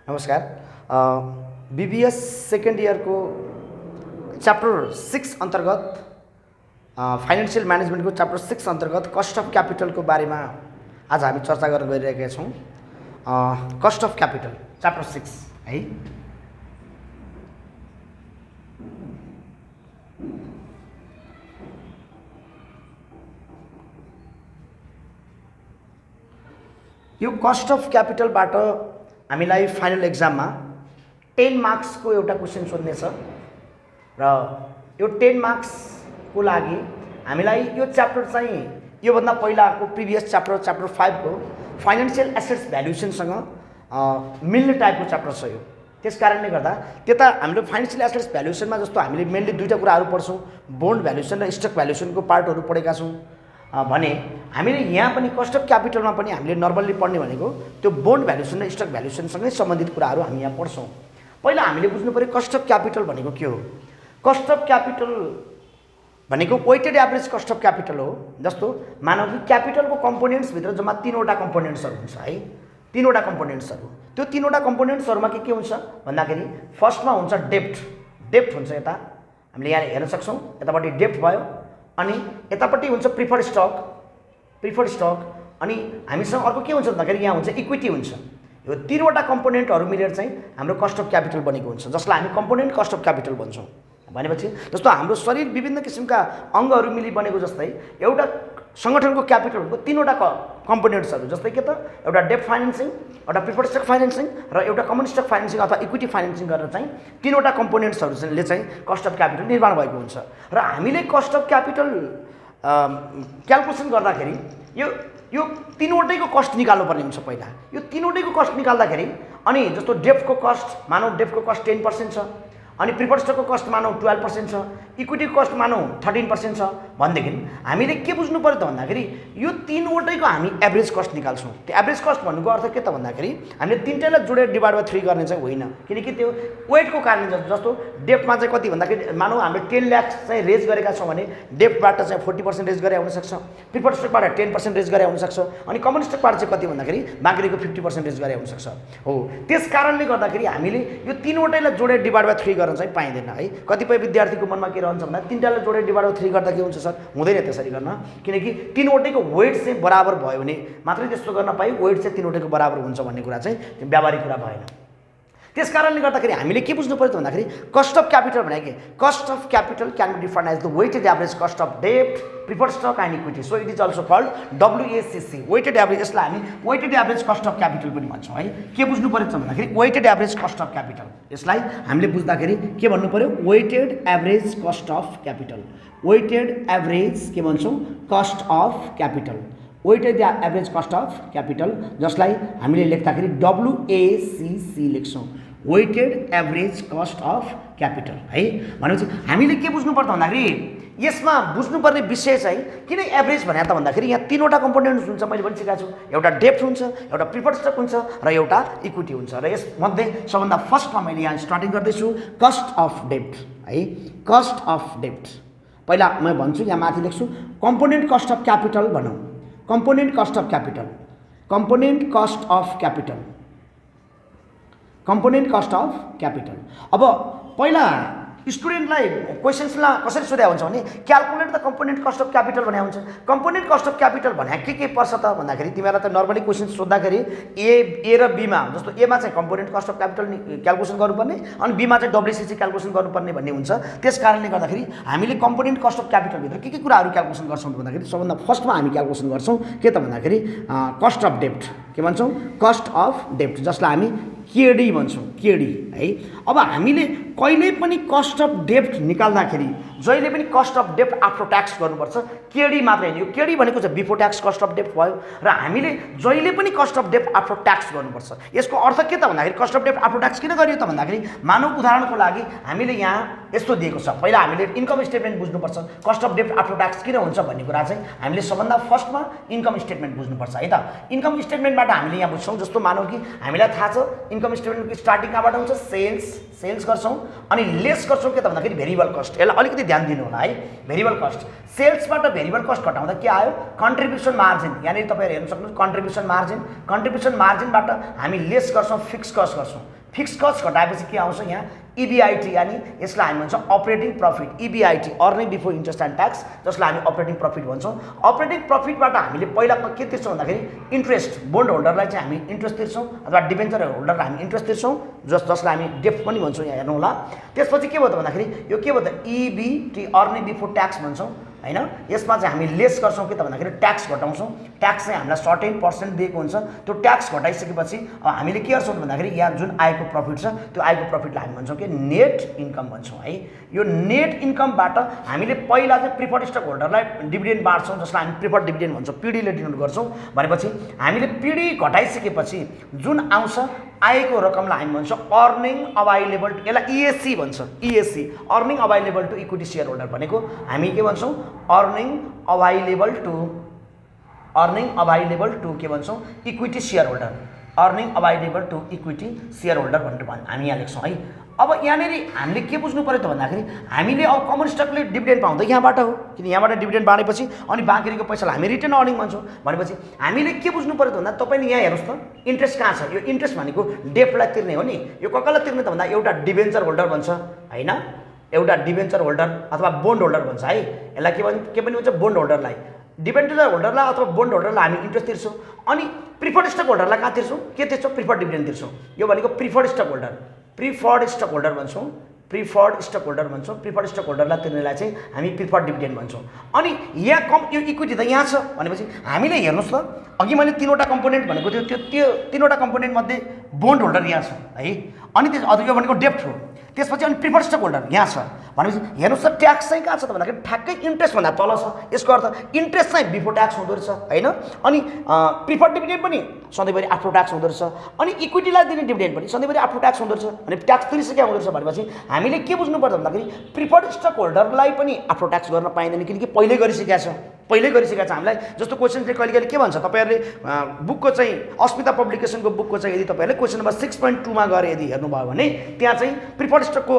नमस्कार। BBS second इयरको chapter 6 अन्तर्गत financial म्यानेजमेन्टको chapter 6 अन्तर्गत कस्ट अफ क्यापिटलको बारेमा आज हामी चर्चा गर्न गइरहेका छौँ। कस्ट अफ क्यापिटल च्याप्टर 6 है। यो कस्ट अफ क्यापिटलबाट हामीलाई फाइनल एक्जाममा 10 मार्क्सको एउटा क्वेसन सोध्नेछ र यो 10 मार्क्सको लागि हामीलाई यो च्याप्टर चाहिँ योभन्दा पहिलाको प्रिभियस च्याप्टर 5 को फाइनेन्शियल एसेट्स भ्यालुएसनसँग मिल्ने टाइपको च्याप्टर छ यो। त्यसकारणले गर्दा त्यता हामीले फाइनेन्शियल एसेट्स भ्यालुएसनमा जस्तो हामीले मेनली दुईटा कुराहरू पढ्छौँ, बोन्ड भ्यालुएसन र स्टक भ्यालुएसनको पार्टहरू पढेका छौँ भने हामीले यहाँ पनि कस्ट अफ क्यापिटलमा पनि हामीले नर्मल्ली पढ्ने भनेको त्यो बोन्ड भ्यालुएसन र स्टक भ्यालुएसनसँगै सम्बन्धित कुराहरू हामी यहाँ पढ्छौँ। पहिला हामीले बुझ्नु पऱ्यो कस्ट अफ क्यापिटल भनेको के हो। कस्ट अफ क्यापिटल भनेको weighted average cost of capital हो। जस्तो मानौँ कि क्यापिटलको कम्पोनेन्ट्सभित्र जम्मा 3वटा कम्पोनेन्ट्सहरू हुन्छ है, 3वटा कम्पोनेन्ट्सहरू। त्यो 3वटा कम्पोनेन्ट्सहरूमा के हुन्छ भन्दाखेरि फर्स्टमा हुन्छ डेप्ट हुन्छ, यता हामीले यहाँ हेर्न सक्छौँ, यतापट्टि डेप्ट भयो अनि यतापट्टि हुन्छ प्रिफर्ड स्टक अनि हामीसँग अर्को के हुन्छ भन्दाखेरि यहाँ हुन्छ इक्विटी हुन्छ। यो 3वटा कम्पोनेन्टहरू मिलेर चाहिँ हाम्रो कस्ट अफ क्यापिटल बनेको हुन्छ, जसलाई हामी कम्पोनेन्ट कस्ट अफ क्यापिटल भन्छौँ। भनेपछि जस्तो हाम्रो शरीर विभिन्न किसिमका अङ्गहरू मिली बनेको जस्तै एउटा सङ्गठनको क्यापिटलको 3वटा कम्पोनेन्ट्सहरू जस्तै के त एउटा डेप्ट फाइनेन्सिङ, एउटा प्रिफर्ड स्टक फाइनेन्सिङ र एउटा कमन स्टक फाइनेन्सिङ अथवा इक्विटी फाइनेन्सिङ गरेर चाहिँ 3वटा कम्पोनेन्ट्सहरूले चाहिँ कस्ट अफ क्यापिटल निर्माण भएको हुन्छ। र हामीले कस्ट अफ क्यापिटल क्यालकुलेसन गर्दाखेरि यो 3वटैको कस्ट निकाल्नुपर्ने हुन्छ। पहिला यो 3वटैको कस्ट निकाल्दाखेरि अनि जस्तो डेप्टको कस्ट मानौँ डेप्टको कस्ट 10% छ, अनि प्रिफर्ड स्टकको कस्ट मानौँ 12% छ, इक्विटीको कस्ट मानौँ 13% छ भनेदेखि हामीले के बुझ्नु पऱ्यो त भन्दाखेरि यो 3वटैको हामी एभरेज कस्ट निकाल्छौँ। त्यो एभरेज कस्ट भन्नुको अर्थ के त भन्दाखेरि हामीले 3टैलाई जोडेर डिभाइड बाई 3 गर्ने चाहिँ होइन, किनकि त्यो वेटको कारणले जस्तो डेप्टमा चाहिँ कति भन्दाखेरि मानौँ हामीले 10 लाख चाहिँ रेज गरेका छौँ भने डेप्टबाट चाहिँ 40% रेज गरे हुनसक्छ, प्रिफर्ड स्टकबाट 10% रेज गरे हुनसक्छ, अनि कमन स्टकबाट चाहिँ कति भन्दाखेरि बाँकीको 50% रेज गरे हुनसक्छ हो। त्यस कारणले गर्दाखेरि हामीले यो 3वटैलाई जोडेर डिभाइड बाई 3 गर्न चाहिँ पाइँदैन है। कतिपय विद्यार्थीको मनमा के रहन्छ भन्दा 3टालाई जोडेर डिभाइड बाई 3 गर्दा के हुन्छ सर, हुँदैन त्यसरी गर्न, किनकि 3वटैको वेट चाहिँ बराबर भयो भने मात्रै त्यस्तो गर्न पाइ, वेट चाहिँ 3वटैको बराबर हुन्छ भन्ने कुरा चाहिँ व्यावहारिक कुरा भएन। त्यस कारणले गर्दाखेरि हामीले के बुझ्नु पर्यो त भन्दाखेरि कस्ट अफ क्यापिटल भनेको के, cost of capital can be defined as the weighted average cost of डेप्ट, preferred stock and equity. So it is also called WACC, weighted average. यसलाई हामी weighted average cost of capital पनि भन्छौँ है। के बुझ्नु पर्यो त भन्दाखेरि weighted average cost of capital, यसलाई हामीले बुझ्दाखेरि के भन्नु पर्यो, weighted average cost of capital, weighted average के भन्छौँ cost of capital, weighted average cost of capital, जसलाई हामीले लेख्दाखेरि WACC लेख्छौँ, weighted average cost of capital है। भनेपछि हामीले के बुझ्नु पर्छ भन्दाखेरि यसमा बुझ्नुपर्ने विषय चाहिँ किन एभरेज भने त भन्दाखेरि यहाँ 3वटा कम्पोनेन्ट्स हुन्छ, मैले पनि सिकाएको छु, एउटा डेप्ट हुन्छ, एउटा प्रिफर्ड स्टक हुन्छ र एउटा इक्विटी हुन्छ। र यसमध्ये सबभन्दा फर्स्टमा मैले यहाँ स्टार्टिङ गर्दैछु कस्ट अफ डेप्ट है। कस्ट अफ डेप्ट पहिला म भन्छु, यहाँ माथि लेख्छु कम्पोनेन्ट कस्ट अफ क्यापिटल भनौँ, component cost of capital, component cost of capital, component cost of capital. अब पहिला स्टुडेन्टलाई क्वेसन्समा कसरी सोध्या हुन्छ भने calculate the component cost of capital भन्या हुन्छ। कम्पोनेन्ट कस्ट अफ क्यापिटल भने के पर्छ त भन्दाखेरि तिमीहरूलाई त नर्मली क्वेसन सोद्धाखेरि ए र बीमा, जस्तो एमा चाहिँ component cost of capital calculation गर्नुपर्ने अनि बीमा चाहिँ WACC क्यालकुलेसन गर्नुपर्ने भन्ने हुन्छ। त्यस कारणले गर्दाखेरि हामीले कम्पोनेन्ट कस्ट अफ क्यापिटलभित्र के कुराहरू क्यालकुलेसन गर्छौँ भन्दाखेरि सबभन्दा फर्स्टमा हामी क्यालकुलेसन गर्छौँ के त भन्दाखेरि कस्ट अफ डेप्ट, के भन्छौँ कस्ट अफ डेप्ट, जसलाई हामी केडी भन्छौँ, केडी है। अब हामीले कहिल्यै पनि कस्ट अफ डेप्ट निकाल्दाखेरि जहिले पनि कस्ट अफ डेप्ट आफ्टर ट्याक्स गर्नुपर्छ, केडी मात्रै होइन। यो केडी भनेको चाहिँ बिफोर ट्याक्स कस्ट अफ डेप्ट भयो र हामीले जहिले पनि कस्ट अफ डेप्ट आफ्टर ट्याक्स गर्नुपर्छ। यसको अर्थ के त भन्दाखेरि कस्ट अफ डेप्ट आफ्टर ट्याक्स किन गरियो त भन्दाखेरि मानव उदाहरणको लागि हामीले यहाँ यस्तो दिएको छ, पहिला हामीले इन्कम स्टेटमेन्ट बुझ्नुपर्छ, कस्ट अफ डेप्ट आफ्टर ट्याक्स किन हुन्छ भन्ने कुरा चाहिँ हामीले सबभन्दा फर्स्टमा इन्कम स्टेटमेन्ट बुझ्नुपर्छ है त। इन्कम स्टेटमेन्टबाट हामीले यहाँ बुझ्छौँ, जस्तो मानौँ कि हामीलाई थाहा छ इन्कम स्टेटमेन्टको स्टार्टिङ कहाँबाट हुन्छ, सेल्स गर्छौँ अनि लेस गर्छौँ के त भन्दाखेरि भेरिएबल कस्ट। यसलाई अलिकति ध्यान दिनु होला है। भेरिएबल कस्ट, सेल्सबाट भेरिएबल कस्ट घटाउँदा के आयो, कन्ट्रिब्युसन मार्जिन। यहाँनिर तपाईँहरू हेर्न सक्नुहुन्छ कन्ट्रिब्युसन मार्जिन, कन्ट्रिब्युसन मार्जिनबाट हामी लेस गर्छौँ फिक्स कस्ट गर्छौँ, फिक्स कस्ट घटाएपछि के आउँछ यहाँ EBIT यानी यसलाई हामी भन्छौँ operating profit EBIT earning before interest and tax जसलाई हामी अपरेटिङ प्रफिट भन्छौँ अपरेटिङ प्रफिटबाट हामीले पहिला के तिर्छौँ भन्दाखेरि इन्ट्रेस्ट बोन्ड होल्डरलाई चाहिँ हामी इन्ट्रेस्ट तिर्छौँ अथवा डिबेन्चर होल्डरलाई हामी इन्ट्रेस्ट तिर्छौँ जसलाई हामी डेप्ट पनि भन्छौँ यहाँ हेर्नु होला त्यसपछि के भयो त भन्दाखेरि यो के भयो त EBT अर्निङ बिफोर ट्याक्स भन्छौँ हैन यसमा चाहिँ हामी लेस गर्छौँ के त भन्दाखेरि ट्याक्स घटाउँछौँ ट्याक्स चाहिँ हामीलाई सर्टेन पर्सेन्ट दिएको हुन्छ त्यो ट्याक्स घटाइसकेपछि अब हामीले के गर्छौँ भन्दाखेरि यहाँ जुन आएको प्रफिट छ त्यो आएको प्रफिटलाई हामी भन्छौँ कि नेट इन्कम भन्छौँ है यो नेट इन्कमबाट हामीले पहिला चाहिँ प्रिफर्ड स्टक होल्डरलाई डिभिडेन्ड बाँड्छौँ जसलाई हामी प्रिफर्ड डिभिडेन्ड भन्छौँ पिडीले डिनोट गर्छौँ भनेपछि हामीले पिडी घटाइसकेपछि जुन आउँछ आएको रकमलाई हामी भन्छौँ अर्निङ अभाइलेबल यसलाई EAC भन्छ EAC earning available to equity share holder भनेको हामी के भन्छौँ अर्निङ अभाइलेबल टु के भन्छौँ equity share holder earning available to equity share holder भनेर हामी यहाँ लेख्छौँ है अब यहाँनिर हामीले के बुझ्नु पर्यो त भन्दाखेरि हामीले अब कमन स्टकले डिभिडेन्ड पाउँदा यहाँबाट हो किन यहाँबाट डिभिडेन्ड बाँडेपछि अनि बाँकी रहेको पैसालाई हामी रिटर्न अर्निङ भन्छौँ भनेपछि हामीले के बुझ्नु पर्यो त भन्दा तपाईँले यहाँ हेर्नुहोस् त इन्ट्रेस्ट कहाँ छ यो इन्ट्रेस्ट भनेको डेप्टलाई तिर्ने हो नि यो कसलाई तिर्ने त भन्दा एउटा डिबेन्चर होल्डर भन्छ हैन एउटा डिबेन्चर होल्डर अथवा बोन्ड होल्डर भन्छ है यसलाई के पनि भन्छ बोन्ड होल्डरलाई डिबेन्चर होल्डरलाई अथवा बोन्ड होल्डरलाई हामी इन्ट्रेस्ट तिर्छौँ अनि प्रिफर्ड स्टक होल्डरलाई कहाँ तिर्छौँ के तिर्छौँ प्रिफर्ड डिभिडेन्ड तिर्छौँ यो भनेको प्रिफर्ड स्टक होल्डर भन्छौँ प्रिफर्ड स्टक होल्डरलाई तिर्नेलाई चाहिँ हामी प्रिफर्ड डिभिडेन्ड भन्छौँ अनि यहाँ यो इक्विटी त यहाँ छ भनेपछि हामीले हेर्नुहोस् त अघि मैले तीनवटा कम्पोनेन्ट भनेको थियो त्यो तीनवटा कम्पोनेन्ट मध्ये बोन्ड होल्डर यहाँ छ है अनि यो भनेको डेप्ट हो त्यसपछि अनि प्रिफर्ड स्टक होल्डर यहाँ छ भनेपछि हेर्नुहोस् त ट्याक्स चाहिँ कहाँ छ त भन्दाखेरि ठ्याक्कै इन्ट्रेस्टभन्दा तल छ यसको अर्थ इन्ट्रेस्ट चाहिँ बिफोर ट्याक्स हुँदो रहेछ होइन अनि प्रिफर्ड डिभिडेन्ड पनि सधैँभरि आफ्टर ट्याक्स हुँदो रहेछ अनि इक्विटीलाई दिने डिभिडेन्ड पनि सधैँभरि आफ्टर ट्याक्स हुँदो रहेछ भने ट्याक्स तिरिसकेको हुँदो रहेछ भनेपछि हामीले के बुझ्नुपर्छ भन्दाखेरि प्रिफर्ड स्टक होल्डरलाई पनि आफ्टर ट्याक्स गर्न पाइँदैन किनकि पहिल्यै गरिसकेका छ हामीलाई जस्तो क्वेसन चाहिँ कहिले कहिले के भन्छ तपाईँहरूले बुकको चाहिँ अस्मिता पब्लिकेसनको बुकको चाहिँ यदि तपाईँहरूले क्वेसन नम्बर 6.2 मा गएर यदि हेर्नुभयो भने त्यहाँ चाहिँ प्रिफर्ड स्टकको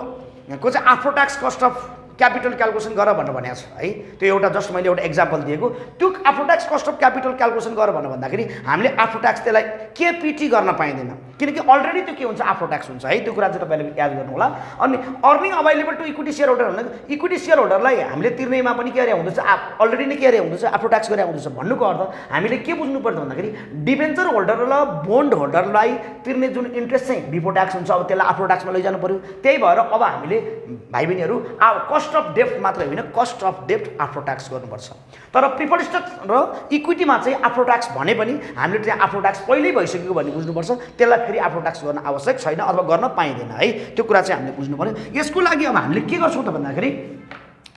चाहिँ after tax cost of capital calculation गर भनेर भनेको छ है त्यो एउटा जस्ट मैले एउटा एक्जाम्पल दिएको त्यो after tax cost of capital calculation गर भनेर भन्दाखेरि हामीले आफ्टर ट्याक्स त्यसलाई केपिटी गर्न पाइँदैन किनकि अलरेडी त्यो के हुन्छ आफ्टर ट्याक्स हुन्छ है त्यो कुरा चाहिँ तपाईँले याद गर्नु होला अनि earning available to equity share holder भनेको इक्विटी सेयर होल्डरलाई हामीले तिर्नेमा पनि के अरे हुँदैछ अलरेडी नै के अरे हुँदैछ आफ्टर ट्याक्स गरे हुँदैछ भन्नुको अर्थ हामीले के बुझ्नु पर्छ भन्दाखेरि डिबेन्चर होल्डर र बोन्ड होल्डरलाई तिर्ने जुन इन्ट्रेस्ट चाहिँ बिफोर ट्याक्स हुन्छ अब त्यसलाई आफ्टर ट्याक्समा लैजानु पर्यो त्यही भएर अब हामीले भाइ बहिनीहरू कस्ट अफ डेप्ट मात्रै होइन कस्ट अफ डेप्ट आफ्टर ट्याक्स गर्नुपर्छ तर प्रिफर्ड स्टक र इक्विटीमा चाहिँ आफ्टर ट्याक्स भने पनि हामीले त्यहाँ आफ्टर ट्याक्स पहिल्यै भइसकेको भन्ने बुझ्नुपर्छ त्यसलाई फेरि आफ्टर ट्याक्स गर्न आवश्यक छैन अथवा गर्न पाइँदैन है त्यो कुरा चाहिँ हामीले बुझ्नु पर्यो यसको लागि अब हामीले के गर्छौँ त भन्दाखेरि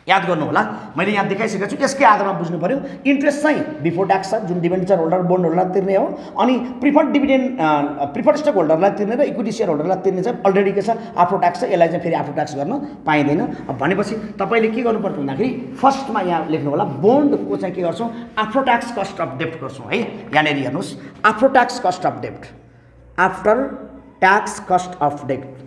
याद गर्नु होला मैले यहाँ देखाइसकेको छु यसकै आधारमा बुझ्नु पर्यो इन्ट्रेस्ट चाहिँ बिफोर ट्याक्स छ जुन डिबेन्चर होल्डर बोन्ड होल्डरलाई तिर्ने हो अनि प्रिफर्ड स्टक होल्डरलाई तिर्ने र इक्विटी सेयर होल्डरलाई तिर्ने चाहिँ अलरेडी के छ आफ्टर ट्याक्स छ यसलाई चाहिँ फेरि आफ्टर ट्याक्स गर्न पाइँदैन भनेपछि तपाईँले के गर्नुपर्छ भन्दाखेरि फर्स्टमा यहाँ लेख्नु होला बोन्डको चाहिँ के गर्छौँ आफ्टर ट्याक्स कस्ट अफ डेप्ट गर्छौँ है यहाँनिर हेर्नुहोस् आफ्टर ट्याक्स कस्ट अफ डेप्ट आफ्टर ट्याक्स कस्ट अफ डेप्ट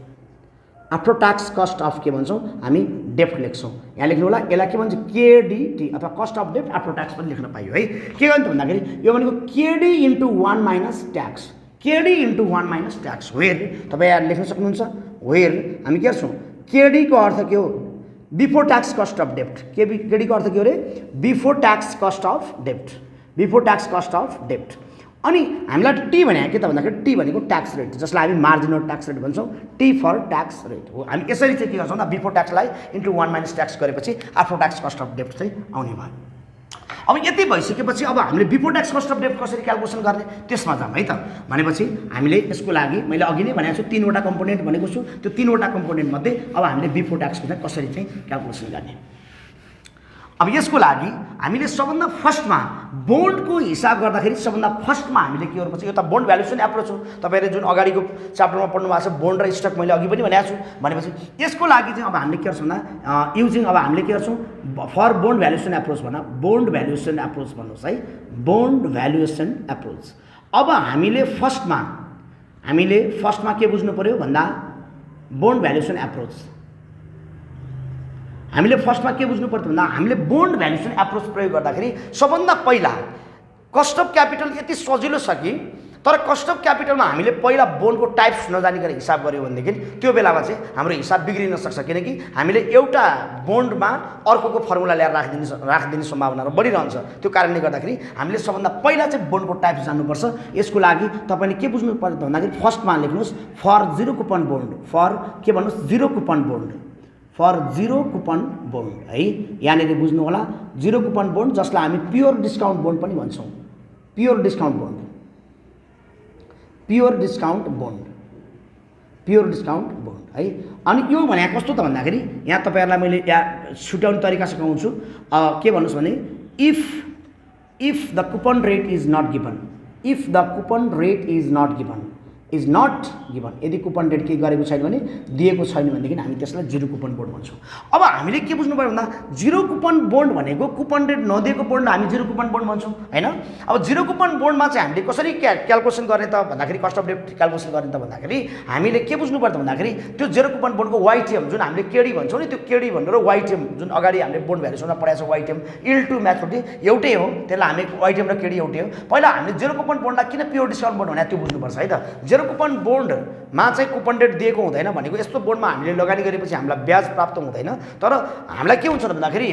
आफ्टर ट्याक्स कस्ट अफ के भन्छौँ हामी डेप्ट लेख्छौँ यहाँ लेख्नु होला यसलाई के भन्छ केडिटी अथवा कस्ट अफ डेप्ट आफ्टर ट्याक्स पनि लेख्न पाइयो है के गर्नु भन्दाखेरि यो भनेको K D into 1 minus tax K D into 1 minus tax where तपाईँ यहाँ लेख्न सक्नुहुन्छ वेयर हामी के गर्छौँ केडीको अर्थ के हो बिफोर ट्याक्स कस्ट अफ डेप्ट केडीको अर्थ के हो अरे before tax cost of dept before tax cost of डेप्ट अनि हामीलाई टी भने के त भन्दाखेरि टी भनेको ट्याक्स रेट जसलाई हामी मार्जिनल ट्याक्स रेट भन्छौँ टी फर ट्याक्स रेट हो हामी यसरी चाहिँ के गर्छौँ त बिफोर ट्याक्सलाई इन्टु 1 माइनस ट्याक्स गरेपछि आफ्टर ट्याक्स कस्ट अफ डेप्ट चाहिँ आउने भयो अब यति भइसकेपछि अब हामीले बिफोर ट्याक्स कस्ट अफ डेप्ट कसरी क्यालकुलेसन गर्ने त्यसमा जाऊँ है त भनेपछि हामीले यसको लागि मैले अघि नै भनेको छु 3वटा कम्पोनेन्ट भनेको छु त्यो 3वटा कम्पोनेन्ट मध्ये अब हामीले बिफोर ट्याक्सको चाहिँ कसरी चाहिँ क्यालकुलेसन गर्ने अब यसको लागि हामीले सबभन्दा फर्स्टमा बोन्डको हिसाब गर्दाखेरि सबभन्दा फर्स्टमा हामीले के गर्नुपर्छ यो त बोन्ड भ्यालुएसन एप्रोच हो तपाईँहरूले जुन अगाडिको च्याप्टरमा पढ्नु भएको छ बोन्ड र स्टक मैले अघि पनि भनेको छु भनेपछि यसको लागि चाहिँ अब हामीले के गर्छौँ भन्दा युजिङ अब हामीले के गर्छौँ फर बोन्ड भ्यालुएसन एप्रोच भन बोन्ड भ्यालुएसन एप्रोच भन्नुहोस् है बोन्ड भ्यालुएसन एप्रोच अब हामीले फर्स्टमा के बुझ्नु पर्यो भन्दा बोन्ड भ्यालुएसन एप्रोच हामीले फर्स्टमा के बुझ्नु पर्छ भन्दा हामीले बोन्ड भ्यालुएसन एप्रोच प्रयोग गर्दाखेरि सबभन्दा पहिला कस्ट अफ क्यापिटल यति सजिलो छ कि तर कस्ट अफ क्यापिटलमा हामीले पहिला बोन्डको टाइप्स नजानिकन हिसाब गऱ्यो भनेदेखि त्यो बेलामा चाहिँ हाम्रो हिसाब बिग्रिन सक्छ, किनकि हामीले एउटा बोन्डमा अर्कोको फर्मुला ल्याएर राखिदिने सम्भावना बढिरहन्छ। त्यो कारणले गर्दाखेरि हामीले सबभन्दा पहिला चाहिँ बोन्डको टाइप्स जान्नुपर्छ। यसको लागि तपाईँले के बुझ्नु पर्छ भन्दाखेरि फर्स्टमा लेख्नुहोस् फर 0 कुपन बोन्ड, फर के भन्नुहोस् 0 coupon bond, for 0 coupon bond है। यहाँनिर बुझ्नु होला 0 कुपन बोन्ड जसलाई हामी प्योर डिस्काउन्ट बोन्ड पनि भन्छौँ, pure discount bond, pure discount bond, pure discount bond है। अनि यो भने कस्तो त भन्दाखेरि यहाँ तपाईँहरूलाई मैले यहाँ छुट्याउने तरिका सिकाउँछु। के भन्नुहोस् भने if the coupon rate is not given, if the coupon rate is not given, is not given, यदि कुपन रेट के गरेको छैन भने दिएको छैन भनेदेखि हामी त्यसलाई 0 कुपन बोन्ड भन्छौँ। अब हामीले के बुझ्नु पर्यो भन्दा 0 कुपन बोन्ड भनेको कुपन रेट नदिएको बोन्ड हामी 0 कुपन बोन्ड भन्छौँ हैन। अब 0 कुपन बोन्डमा चाहिँ हामीले कसरी क्याल्कुलेसन गर्ने त भन्दाखेरि, कस्ट अफ डेट क्याल्कुलेसन गर्ने त भन्दाखेरि हामीले के बुझ्नु पर्छ भन्दाखेरि त्यो 0 कुपन बोन्डको वाइटिएम जुन हामीले केडी भन्छौँ नि, त्यो केडी भनेर वाइटिएम जुन अगाडि हामीले बोन्ड भ्यालुसम्म पढाएको छ वाइटिएम इल टु म्याच्युरिटी एउटै हो, त्यसलाई हामी वाइटिएम र केडी एउटै हो। पहिला हामीले 0 कुपन बोन्डलाई किन प्योर डिस्काउन्ट बोन्ड भने त्यो बुझ्नुपर्छ है त। 0 कुपन बोन्डमा चाहिँ कुपन रेट दिएको हुँदैन भनेको यस्तो बोन्डमा हामीले लगानी गरेपछि हामीलाई ब्याज प्राप्त हुँदैन, तर हामीलाई के हुन्छ भन्दाखेरि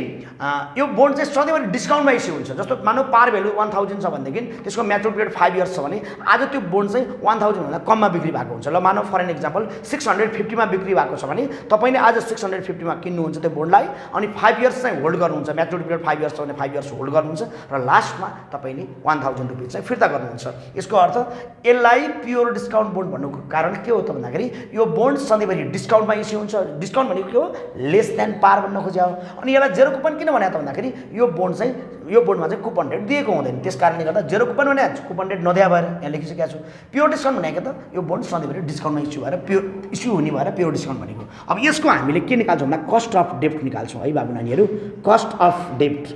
यो बोन्ड चाहिँ सधैँभरि डिस्काउन्टमा इस्यु हुन्छ। जस्तो मानौ पार भ्यालु 1000 छ भनेदेखि त्यसको म्याच्युर पिरियड 5 इयर्स छ भने आज त्यो बोन्ड चाहिँ 1000 भन्दा कममा बिक्री भएको हुन्छ। ल मानौ फर एन एक्जाम्पल 650 मा बिक्री भएको छ भने तपाईँले आज 650 मा किन्नुहुन्छ त्यो बोन्डलाई, अनि 5 इयर्स चाहिँ होल्ड गर्नुहुन्छ, म्याच्युर पिरियड 5 इयर्स छ भने 5 इयर्स होल्ड गर्नुहुन्छ र लास्टमा तपाईँले 1000 रुपियाँ चाहिँ फिर्ता गर्नुहुन्छ। यसको अर्थ यसलाई प्योर डिस्काउन्ट बोन्ड भन्नुको कारण के हो त भन्दाखेरि यो बोन्ड सधैँभरि डिस्काउन्टमा इस्यु हुन्छ। डिस्काउन्ट भनेको के हो, लेस देन पार भन्न खोज्या हो। अनि यसलाई 0 कुपन किन भने त भन्दाखेरि यो बोन्ड चाहिँ यो बोन्डमा चाहिँ कुपन रेट दिएको हुँदैन, त्यस कारणले गर्दा 0 कुपन भने कुपन रेट नदिया भएर यहाँ लेखिसकेको छु। प्योर डिस्काउन्ट भनेको त यो बोन्ड सधैँभरि डिस्काउन्टमा इस्यु भएर इस्यु हुने भएर प्योर डिस्काउन्ट भनेको। अब यसको हामीले के निकाल्छौँ भन्दा कस्ट अफ डेप्ट निकाल्छौँ है बाबु नानीहरू। कस्ट अफ डेप्ट,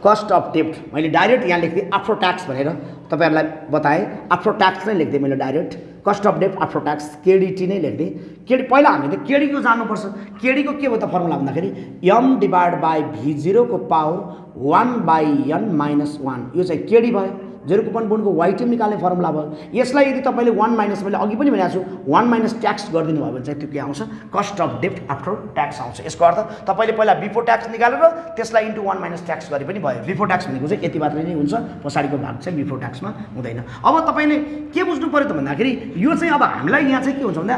कस्ट अफ डेप्ट मैले डाइरेक्ट यहाँ लेख्दै आफ्टर ट्याक्स भनेर तपाईँहरूलाई बताएँ, आफ्टर ट्याक्स नै लेख्दै मैले डाइरेक्ट कस्ट अफ डेप्ट आफ्टर ट्याक्स केडिटी नै लेख्दै। केडी पहिला हामीले केडीको जान्नुपर्छ। केडीको के हो त फर्मुला भन्दाखेरि m डिभाइड बाई v0 को पावर 1/n-1, यो चाहिँ केडी भयो। 0 कुपन बोन्डको वाइटिएम निकाल्ने फर्मुला भयो। यसलाई यदि तपाईँले 1 माइनस, मैले अघि पनि भनेको छु 1 माइनस ट्याक्स गरिदिनु भयो भने चाहिँ त्यो के आउँछ, कस्ट अफ डेप्ट आफ्टर ट्याक्स आउँछ। यसको अर्थ तपाईँले पहिला बिफोर ट्याक्स निकालेर त्यसलाई इन्टु 1 माइनस ट्याक्स गरे पनि भयो। बिफोर ट्याक्स भनेको चाहिँ यति मात्रै नै हुन्छ, पछाडिको भाग चाहिँ बिफोर ट्याक्समा हुँदैन। अब तपाईँले के बुझ्नु पऱ्यो त भन्दाखेरि यो चाहिँ अब हामीलाई यहाँ चाहिँ के हुन्छ भन्दा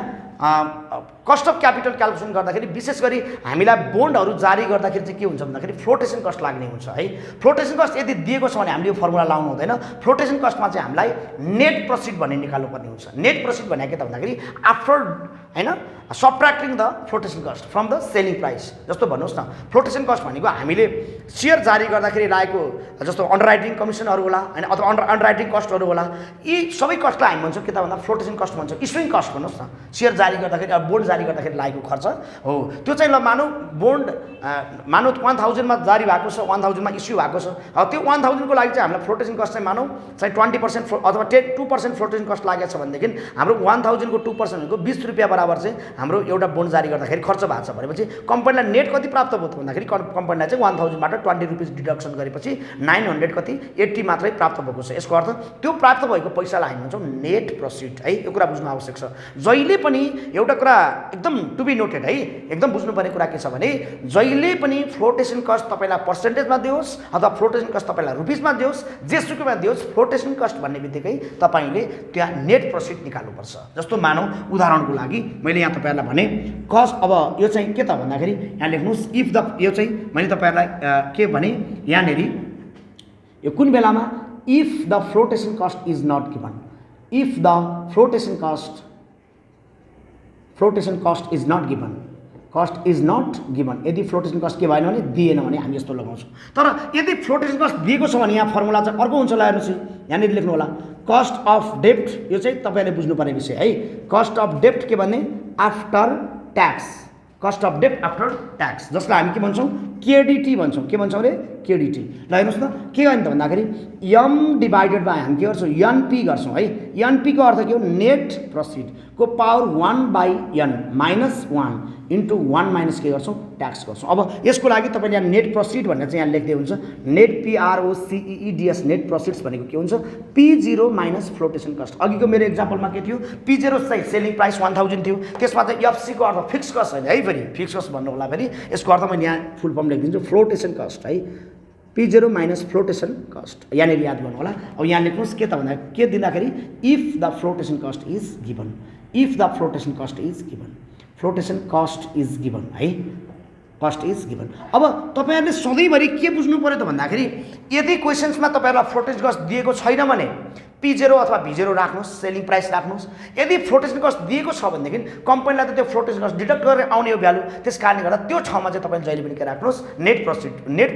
कस्ट अफ क्यापिटल क्याल्कुलेसन गर्दाखेरि विशेष गरी हामीलाई बोन्डहरू जारी गर्दाखेरि चाहिँ के हुन्छ भन्दाखेरि फ्लोटेसन कस्ट लाग्ने हुन्छ है। फ्लोटेसन कस्ट यदि दिएको छ भने हामीले यो फर्मुला लाउनु हुँदैन। फ्लोटेसन कस्टमा चाहिँ हामीलाई नेट प्रॉफिट भन्ने निकाल्नु पर्ने हुन्छ। नेट प्रॉफिट भनेको के त भन्दाखेरि आफ्टर हैन subtracting the flotation cost from the selling price. जस्तो भन्नुहोस् न, फ्लोटेसन कस्ट भनेको हामीले सेयर जारी गर्दाखेरि लागेको जस्तो अन्डरराइटिङ कमिसनहरू होला हैन, अथवा अन्डरराइटिङ कस्टहरू होला, यी सबै कस्टलाई हामी भन्छौँ के त भन्दा फ्लोटेसन कस्ट भन्छौँ। इस्युइङ कस्ट भन्नुहोस् न, सेयर जारी गर्दाखेरि अब बोन्ड जारी गर्दाखेरि लागेको खर्च हो त्यो चाहिँ। ल मानौ बोन्ड मानौ 1000 मा जारी भएको छ, 1000 मा इस्यु भएको छ, त्यो 1000 को लागि चाहिँ हामीलाई फ्लोटेसन कस्ट चाहिँ मानौ चाहिँ 20% अथवा 2% फ्लोटेसन कस्ट लागेको छ भनेदेखि हाम्रो 1000 को 2% भनेको 20 रुपियाँ बराबर चाहिँ हाम्रो एउटा बोन्ड जारी गर्दाखेरि खर्च भएको छ भनेपछि कम्पनीलाई नेट कति प्राप्त भयो त भन्दाखेरि कम्पनीलाई चाहिँ 1000 बाट 20 रुपियाँ डिडक्सन गरेपछि 900 कति 80 मात्रै प्राप्त भएको छ। यसको अर्थ त्यो प्राप्त भएको पैसालाई हामी भन्छौँ नेट प्रॉफिट है। यो कुरा बुझ्नु आवश्यक छ। जहिले पनि एउटा कुरा एकदम टु बी नोटेड है, एकदम बुझ्नुपर्ने कुरा के छ भने जहिले पनि फ्लोटेसन कस्ट तपाईँलाई पर्सेन्टेजमा दियोस् अथवा फ्लोटेसन कस्ट तपाईँलाई रुपिसमा दियोस्, जेसुकैमा दियोस्, फ्लोटेसन कस्ट भन्ने बित्तिकै तपाईँले त्यहाँ नेट प्रॉफिट निकाल्नुपर्छ। जस्तो मानौ उदाहरणको लागि मैले यहाँ तपाईँहरूलाई भने कस्ट, अब यो चाहिँ के त भन्दाखेरि यहाँ लेख्नुहोस् इफ द, यो चाहिँ मैले तपाईँहरूलाई के भने यहाँनिर यो कुन बेलामा if the flotation cost is not given, if the flotation cost is not given, cost is not given, यदि फ्लोटेसन कस्ट के भएन भने दिएन भने हामी यस्तो लगाउँछौँ। तर यदि फ्लोटेसन कस्ट दिएको छ भने यहाँ फर्मुला चाहिँ अर्को हुन्छ। ल हेर्नुहोस् यहाँनिर लेख्नु होला कस्ट अफ डेप्ट, यो चाहिँ तपाईँले बुझ्नुपर्ने विषय है। कस्ट अफ डेप्ट के भन्ने आफ्टर ट्याक्स, कस्ट अफ डेप्ट आफ्टर ट्याक्स, जसलाई हामी के भन्छौँ केडिटी भन्छौँ। के भन्छौँ अरे केडिटी। ल हेर्नुहोस् न के गर्ने त भन्दाखेरि एम डिभाइडेड बाई हामी के गर्छौँ एनपी गर्छौँ है। एनपीको अर्थ के हो नेट प्रॉफिट को पावर 1/n-1, इन्टु 1 माइनस के गर्छौँ ट्याक्स गर्छौँ। अब यसको लागि तपाईँले यहाँ नेट प्रसिड भनेर चाहिँ यहाँ लेख्दै हुन्छ नेट PROCEEDS नेट प्रसिड्स भनेको के हुन्छ P0 माइनस फ्लोटेसन कस्ट। अघिको मेरो एक्जाम्पलमा के थियो P0 चाहिँ सेलिङ प्राइस 1000 थियो, त्यसमा चाहिँ FC को अर्थ फिक्स कस्ट होइन है, फेरि फिक्स कस्ट भन्नु होला फेरि यसको अर्थ मैले यहाँ फुल फर्म लेखिदिन्छु फ्लोटेसन कस्ट है, P0 माइनस फ्लोटेसन कस्ट यहाँनिर याद गर्नु होला। अब यहाँ लेख्नुहोस् के त भन्दा के दिँदाखेरि if the flotation cost is given, if the flotation cost is given, flotation cost is given है, कस्ट इज गिभन। अब तपाईँहरूले सधैँभरि के बुझ्नु पऱ्यो त भन्दाखेरि यदि क्वेसन्समा तपाईँहरूलाई फ्लोटेसन कस्ट दिएको छैन भने P0 अथवा V0 राख्नुहोस्, सेलिङ प्राइस राख्नुहोस्। यदि फ्लोटेसन कस्ट दिएको छ भनेदेखि कम्पनीलाई त त्यो फ्लोटेसन कस्ट डिडक्ट गरेर आउने हो भ्यालु, त्यस कारणले गर्दा त्यो ठाउँमा चाहिँ तपाईँले जहिले पनि के राख्नुहोस् नेट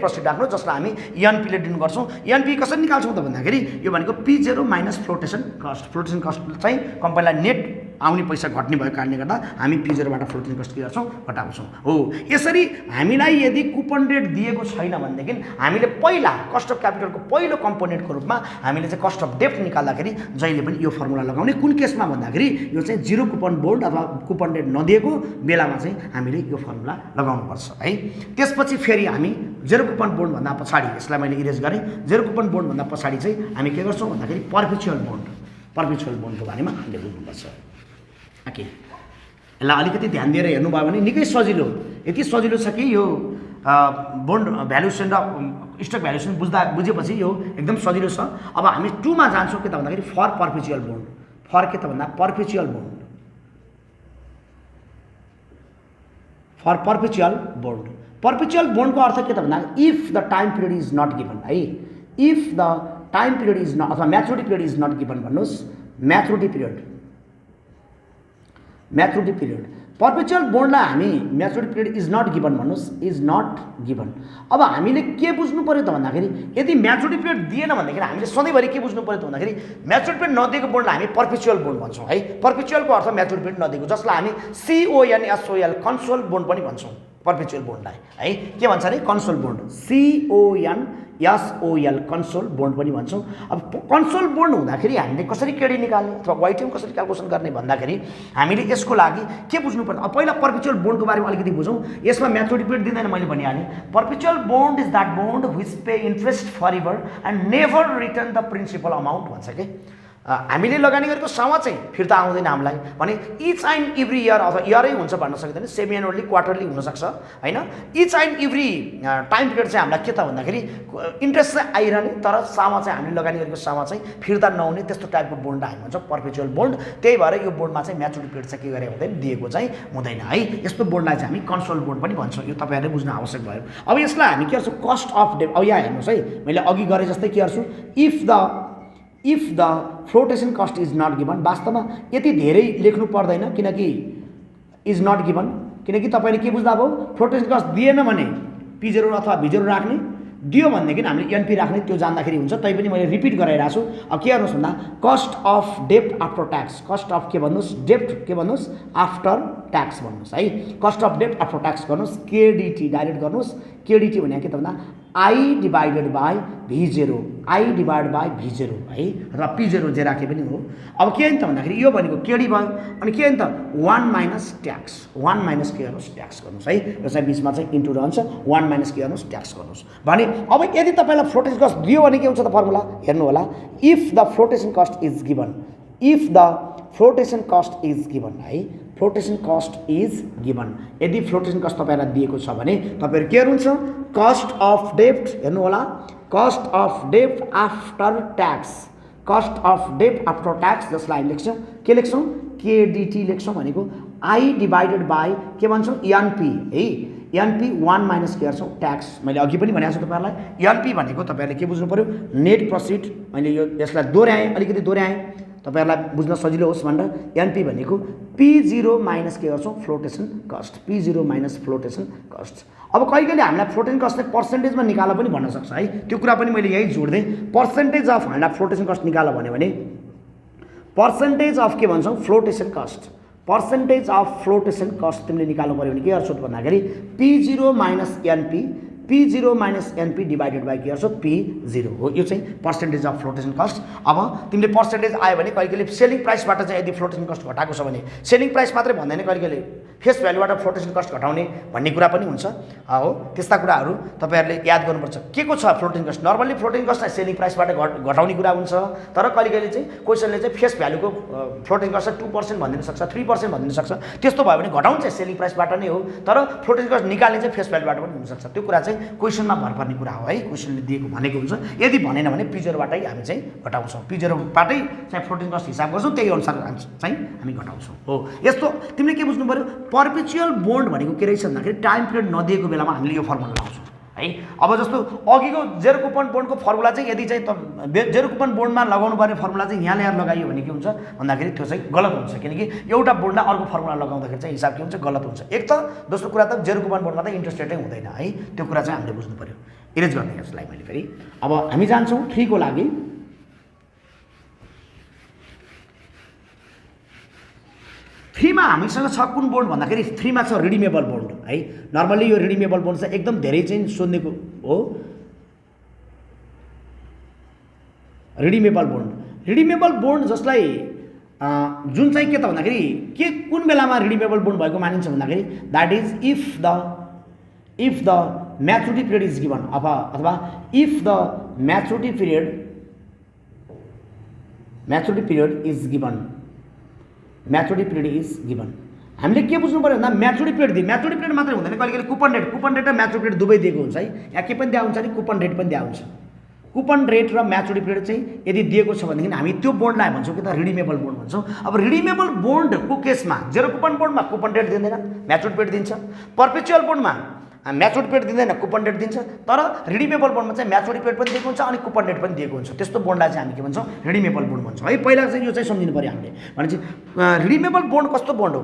प्रसिड राख्नुहोस्, जसलाई हामी ENP ले दिने गर्छौँ। ENP कसरी निकाल्छौँ त भन्दाखेरि यो भनेको P0 माइनस फ्लोटेसन कस्ट चाहिँ कम्पनीलाई नेट आउने पैसा घट्ने भएको कारणले गर्दा हामी P0 बाट फ्लोटेसन कस्ट के गर्छौँ घटाउँछौँ हो। यसरी हामीलाई यदि कुपन रेट दिएको छैन भनेदेखि हामीले पहिला कस्ट अफ क्यापिटलको पहिलो कम्पोनेन्टको रूपमा हामीले चाहिँ कस्ट अफ डेप्ट निकाल्दाखेरि जहिले पनि यो फर्मुला लगाउने। कुन केसमा भन्दाखेरि यो चाहिँ 0 कुपन बोन्ड अथवा कुपन रेट नदिएको बेलामा चाहिँ हामीले यो फर्मुला लगाउनुपर्छ है। त्यसपछि फेरि हामी 0 कुपन बोन्ड भन्दा पछाडि यसलाई मैले इरेज गरेँ, 0 कुपन बोन्ड भन्दा पछाडि चाहिँ हामी के गर्छौँ भन्दाखेरि पर्पेचुअल बोन्डको बारेमा हामीले बुझ्नुपर्छ। ओके, यसलाई अलिकति ध्यान दिएर हेर्नुभयो भने निकै सजिलो, यति सजिलो छ कि यो बोन्ड भ्यालुएसन र स्टक भ्यालुएसन बुझेपछि यो एकदम सजिलो छ। अब हामी 2 मा जान्छौँ के त भन्दाखेरि फर पर्पेचुअल बोन्ड, फर के त भन्दा पर्पेचुअल बोन्ड, फर पर्पेचुअल बोन्डको अर्थ के त भन्दा if the time period is not given है, if the time period is not अथवा maturity period is not given भन्नुहोस्, म्याचुरिटी पिरियड पर्पेचुअल बोन्डलाई हामी maturity period is not given भन्नुहोस्, इज नट गिभन। अब हामीले के बुझ्नु पऱ्यो त भन्दाखेरि यदि म्याचुरिटी पिरियड दिएन भनेदेखि हामीले सधैँभरि के बुझ्नु पऱ्यो त भन्दाखेरि म्याचुरिटी पिरियड नदिएको बोन्डलाई हामी पर्पेचुअल बोन्ड भन्छौँ है। पर्पेचुअलको अर्थ म्याचुरिटी पिरियड नदिएको, जसलाई हामी CONSOL कन्सोल बोन्ड पनि भन्छौँ पर्पेचुअल बोन्डलाई है। के भन्छ अरे console bond, CONSOL console bond पनि भन्छौँ। अब कन्सोल बोन्ड हुँदाखेरि हामीले कसरी केडी निकाल्ने अथवा वाइटिएम कसरी क्यालकुलेसन गर्ने भन्दाखेरि हामीले यसको लागि के बुझ्नु पर्छ। अब पहिला पर्पेचुअल बोन्डको बारेमा अलिकति बुझौँ। यसमा म्याचुरिटी पिरियड दिँदैन, मैले भनिहालेँ। Perpetual bond is that bond which pay interest for ever and never return the principal amount भन्छ के। हामीले लगानी गरेको सामा चाहिँ फिर्ता आउँदैन हामीलाई भने इच एन्ड एभ्री इयर अथवा इयरै हुन्छ भन्न सकिँदैन, सेमी एनुअली क्वार्टरली हुनसक्छ होइन। Each and every time period चाहिँ हामीलाई के त भन्दाखेरि इन्ट्रेस्ट चाहिँ आइरहने तर सामा चाहिँ हामीले लगानी गरेको सामा चाहिँ फिर्ता नहुने त्यस्तो टाइपको बोन्ड हामी भन्छौँ पर्पेचुअल बोन्ड। त्यही भएर यो बोन्डमा चाहिँ म्याचुरिटी पिरियड चाहिँ के गरे हुँदैन, दिएको चाहिँ हुँदैन है। यस्तो बोन्डलाई चाहिँ हामी कन्सोल बोन्ड पनि भन्छौँ। यो तपाईँहरूले बुझ्न आवश्यक भयो। अब यसलाई हामी के गर्छौँ कस्ट अफ डेप्ट। अब यहाँ हेर्नुहोस् है, मैले अघि गरे जस्तै के गर्छु if the flotation cost is not given. वास्तवमा यति धेरै लेख्नु पर्दैन किनकि इज नट गिभन, किनकि तपाईँले के बुझ्दा भयो फ्लोटेसन कस्ट दिएन भने P0 अथवा V0 राख्ने, दियो भनेदेखि हामीले ENP राख्ने, त्यो जान्दाखेरि हुन्छ। तैपनि मैले रिपिट गराइरहेको छु। अब के गर्नुहोस् भन्दा कस्ट अफ डेप्ट आफ्टर ट्याक्स, कस्ट अफ के भन्नुहोस् डेप्ट के भन्नुहोस् आफ्टर ट्याक्स भन्नुहोस् है। कस्ट अफ डेप्ट आफ्टर ट्याक्स गर्नुहोस्, KDT डाइरेक्ट गर्नुहोस्। KDT भने के त भन्दा I डिभाइडेड बाई V0 है, र P0 जे राखे पनि हो। अब के हो नि त भन्दाखेरि यो भनेको केडी भयो, अनि के हो नि त 1 माइनस ट्याक्स, 1 माइनस के गर्नुहोस् ट्याक्स गर्नुहोस् है। यो चाहिँ बिचमा चाहिँ इन्टु रहन्छ, 1 माइनस के गर्नुहोस् ट्याक्स गर्नुहोस् भने। अब यदि तपाईँलाई फ्लोटेसन कस्ट दियो भने के हुन्छ त फर्मुला हेर्नु होला। If the flotation cost is given, if the flotation cost is given है, फ्लोटेसन कस्ट इज गिभन। यदि फ्लोटेसन कस्ट तपाईँलाई दिएको छ भने तपाईँहरू के हुन्छ कस्ट अफ डेप्ट हेर्नु होला, कस्ट अफ डेप्ट आफ्टर ट्याक्स, कस्ट अफ डेप्ट आफ्टर ट्याक्स जसलाई हामी लेख्छौँ के लेख्छौँ KDT लेख्छौँ भनेको I डिभाइडेड बाई के भन्छौँ ENP है। ENP 1 माइनस के गर्छौँ ट्याक्स। मैले अघि पनि भनेको छु तपाईँहरूलाई ENP भनेको तपाईँहरूले के बुझ्नु पऱ्यो नेट प्रसिड। मैले यो यसलाई अलिकति दोहोऱ्याएँ तपाईँहरूलाई बुझ्न सजिलो होस् भनेर। ENP भनेको P0 माइनस के गर्छौँ flotation cost, P0 minus flotation cost. अब कहिले हामीलाई फ्लोटेसन कस्टले पर्सेन्टेजमा निकाल पनि भन्न सक्छ है, त्यो कुरा पनि मैले यही जोड्दै। पर्सेन्टेज अफ हामीलाई फ्लोटेसन कस्ट निकाल भन्यो भने पर्सेन्टेज अफ के भन्छौँ flotation cost, percentage of flotation cost तिमीले निकाल्नु पऱ्यो भने के गर्छौ भन्दाखेरि P0 minus ENP P0 minus NP divided by के गर्छौ P0 हो। यो चाहिँ पर्सेन्टेज अफ फ्लोटेसन कस्ट। अब तिमीले पर्सेन्टेज आयो भने कहिले कहिले सेलिङ प्राइसबाट चाहिँ यदि फ्लोटेसन कस्ट घटाएको छ भने सेलिङ प्राइस मात्रै भन्दैन, कहिले कहिले फेस भ्यालुबाट फ्लोटेसन कस्ट घटाउने भन्ने कुरा पनि हुन्छ हो। त्यस्ता कुराहरू तपाईँहरूले याद गर्नुपर्छ। के को छ फ्लोटिङ कस्ट? नर्मल्ली फ्लोटिङ कस्टलाई सेलिङ प्राइसबाट घटाउने कुरा हुन्छ, तर कहिले कहिले चाहिँ क्वेसनले चाहिँ फेस भ्यालुको फ्लोटिङ कस्ट 2% भनिदिन सक्छ, 3% भनिदिन सक्छ। त्यस्तो भयो भने घटाउनु चाहिँ सेलिङ प्राइसबाट नै हो, तर फ्लोटिङ कस्ट निकाल्ने चाहिँ फेस भ्यालुबाट पनि हुनसक्छ। त्यो कुरा चाहिँ क्वेसनमा भर पर्ने कुरा हो है, क्वेसनले दिएको भनेको हुन्छ। यदि भनेन भने P0बाटै हामी चाहिँ घटाउँछौँ, P0बाटै चाहिँ फ्लोटिङ कस्ट हिसाब गर्छौँ, त्यही अनुसार चाहिँ हामी घटाउँछौँ हो। यस्तो तिमीले के बुझ्नु पऱ्यो, पर्पेचुअल बोन्ड भनेको के रहेछ भन्दाखेरि टाइम पिरियड नदिएको बेलामा हामीले यो फर्मुला लगाउँछौँ है। अब जस्तो अघिको जेरो कुपन बोन्डको फर्मुला चाहिँ यदि चाहिँ जेरो कुपन बोन्डमा लगाउनु पर्ने फर्मुला चाहिँ यहाँ ल्याएर लगाइयो भने के हुन्छ भन्दाखेरि त्यो चाहिँ गलत हुन्छ, किनकि एउटा बोन्डलाई अर्को फर्मुला लगाउँदाखेरि चाहिँ हिसाब के हुन्छ, गलत हुन्छ। एक त दोस्रो कुरा त जेरो कुपन बोन्डमा त इन्ट्रेस्ट रेटै हुँदैन है, त्यो कुरा चाहिँ हामीले बुझ्नु पऱ्यो। इरेज गर्ने यसलाई मैले फेरि। अब हामी जान्छौँ 3 को लागि। 3 मा हामीसँग छ कुन बोन्ड भन्दाखेरि 3 मा छ रिडिमेबल बोन्ड है। नर्मली यो रिडिमेबल बोन्ड चाहिँ एकदम धेरै चाहिँ सोध्नेको हो। रिडिमेबल बोन्ड जसलाई जुन चाहिँ के त भन्दाखेरि के कुन बेलामा रिडिमेबल बोन्ड भएको मानिन्छ भन्दाखेरि that is if the maturity period is given अथवा if the maturity period is given. हामीले के बुझ्नु पर्यो भन्दा म्याचुरिटी पिरियड मात्रै हुँदैन, कहिले कहिले कुपन रेट र म्याचुरिटी पिरियड दुवै दिएको हुन्छ है। यहाँ के पनि दिएको हुन्छ नि, कुपन रेट पनि दिएको हुन्छ। कुपन रेट र म्याचुरिटी पिरियड चाहिँ यदि दिएको छ भनेदेखि हामी त्यो बोन्डलाई भन्छौँ कि त रिडिमेबल बोन्ड भन्छौँ। अब रिडिमेबल बोन्डको केसमा जेरो कुपन बोन्डमा कुपन रेट दिँदैन, म्याचुरिटी पिरियड दिन्छ। पर्पेचुअल बोन्डमा म्याचुरिटी पिरियड दिँदैन, कुपन रेट दिन्छ। तर रिडिमेबल बोन्डमा चाहिँ म्याचुरिटी पिरियड पनि दिएको हुन्छ अनि कुपन रेट पनि दिएको हुन्छ। त्यस्तो बोन्डलाई चाहिँ हामी के भन्छौँ, रिडिमेबल बोन्ड भन्छौँ है। पहिला चाहिँ यो चाहिँ सम्झिनु पऱ्यो हामीले। भनेपछि रिडिमेबल बोन्ड कस्तो बोन्ड हो?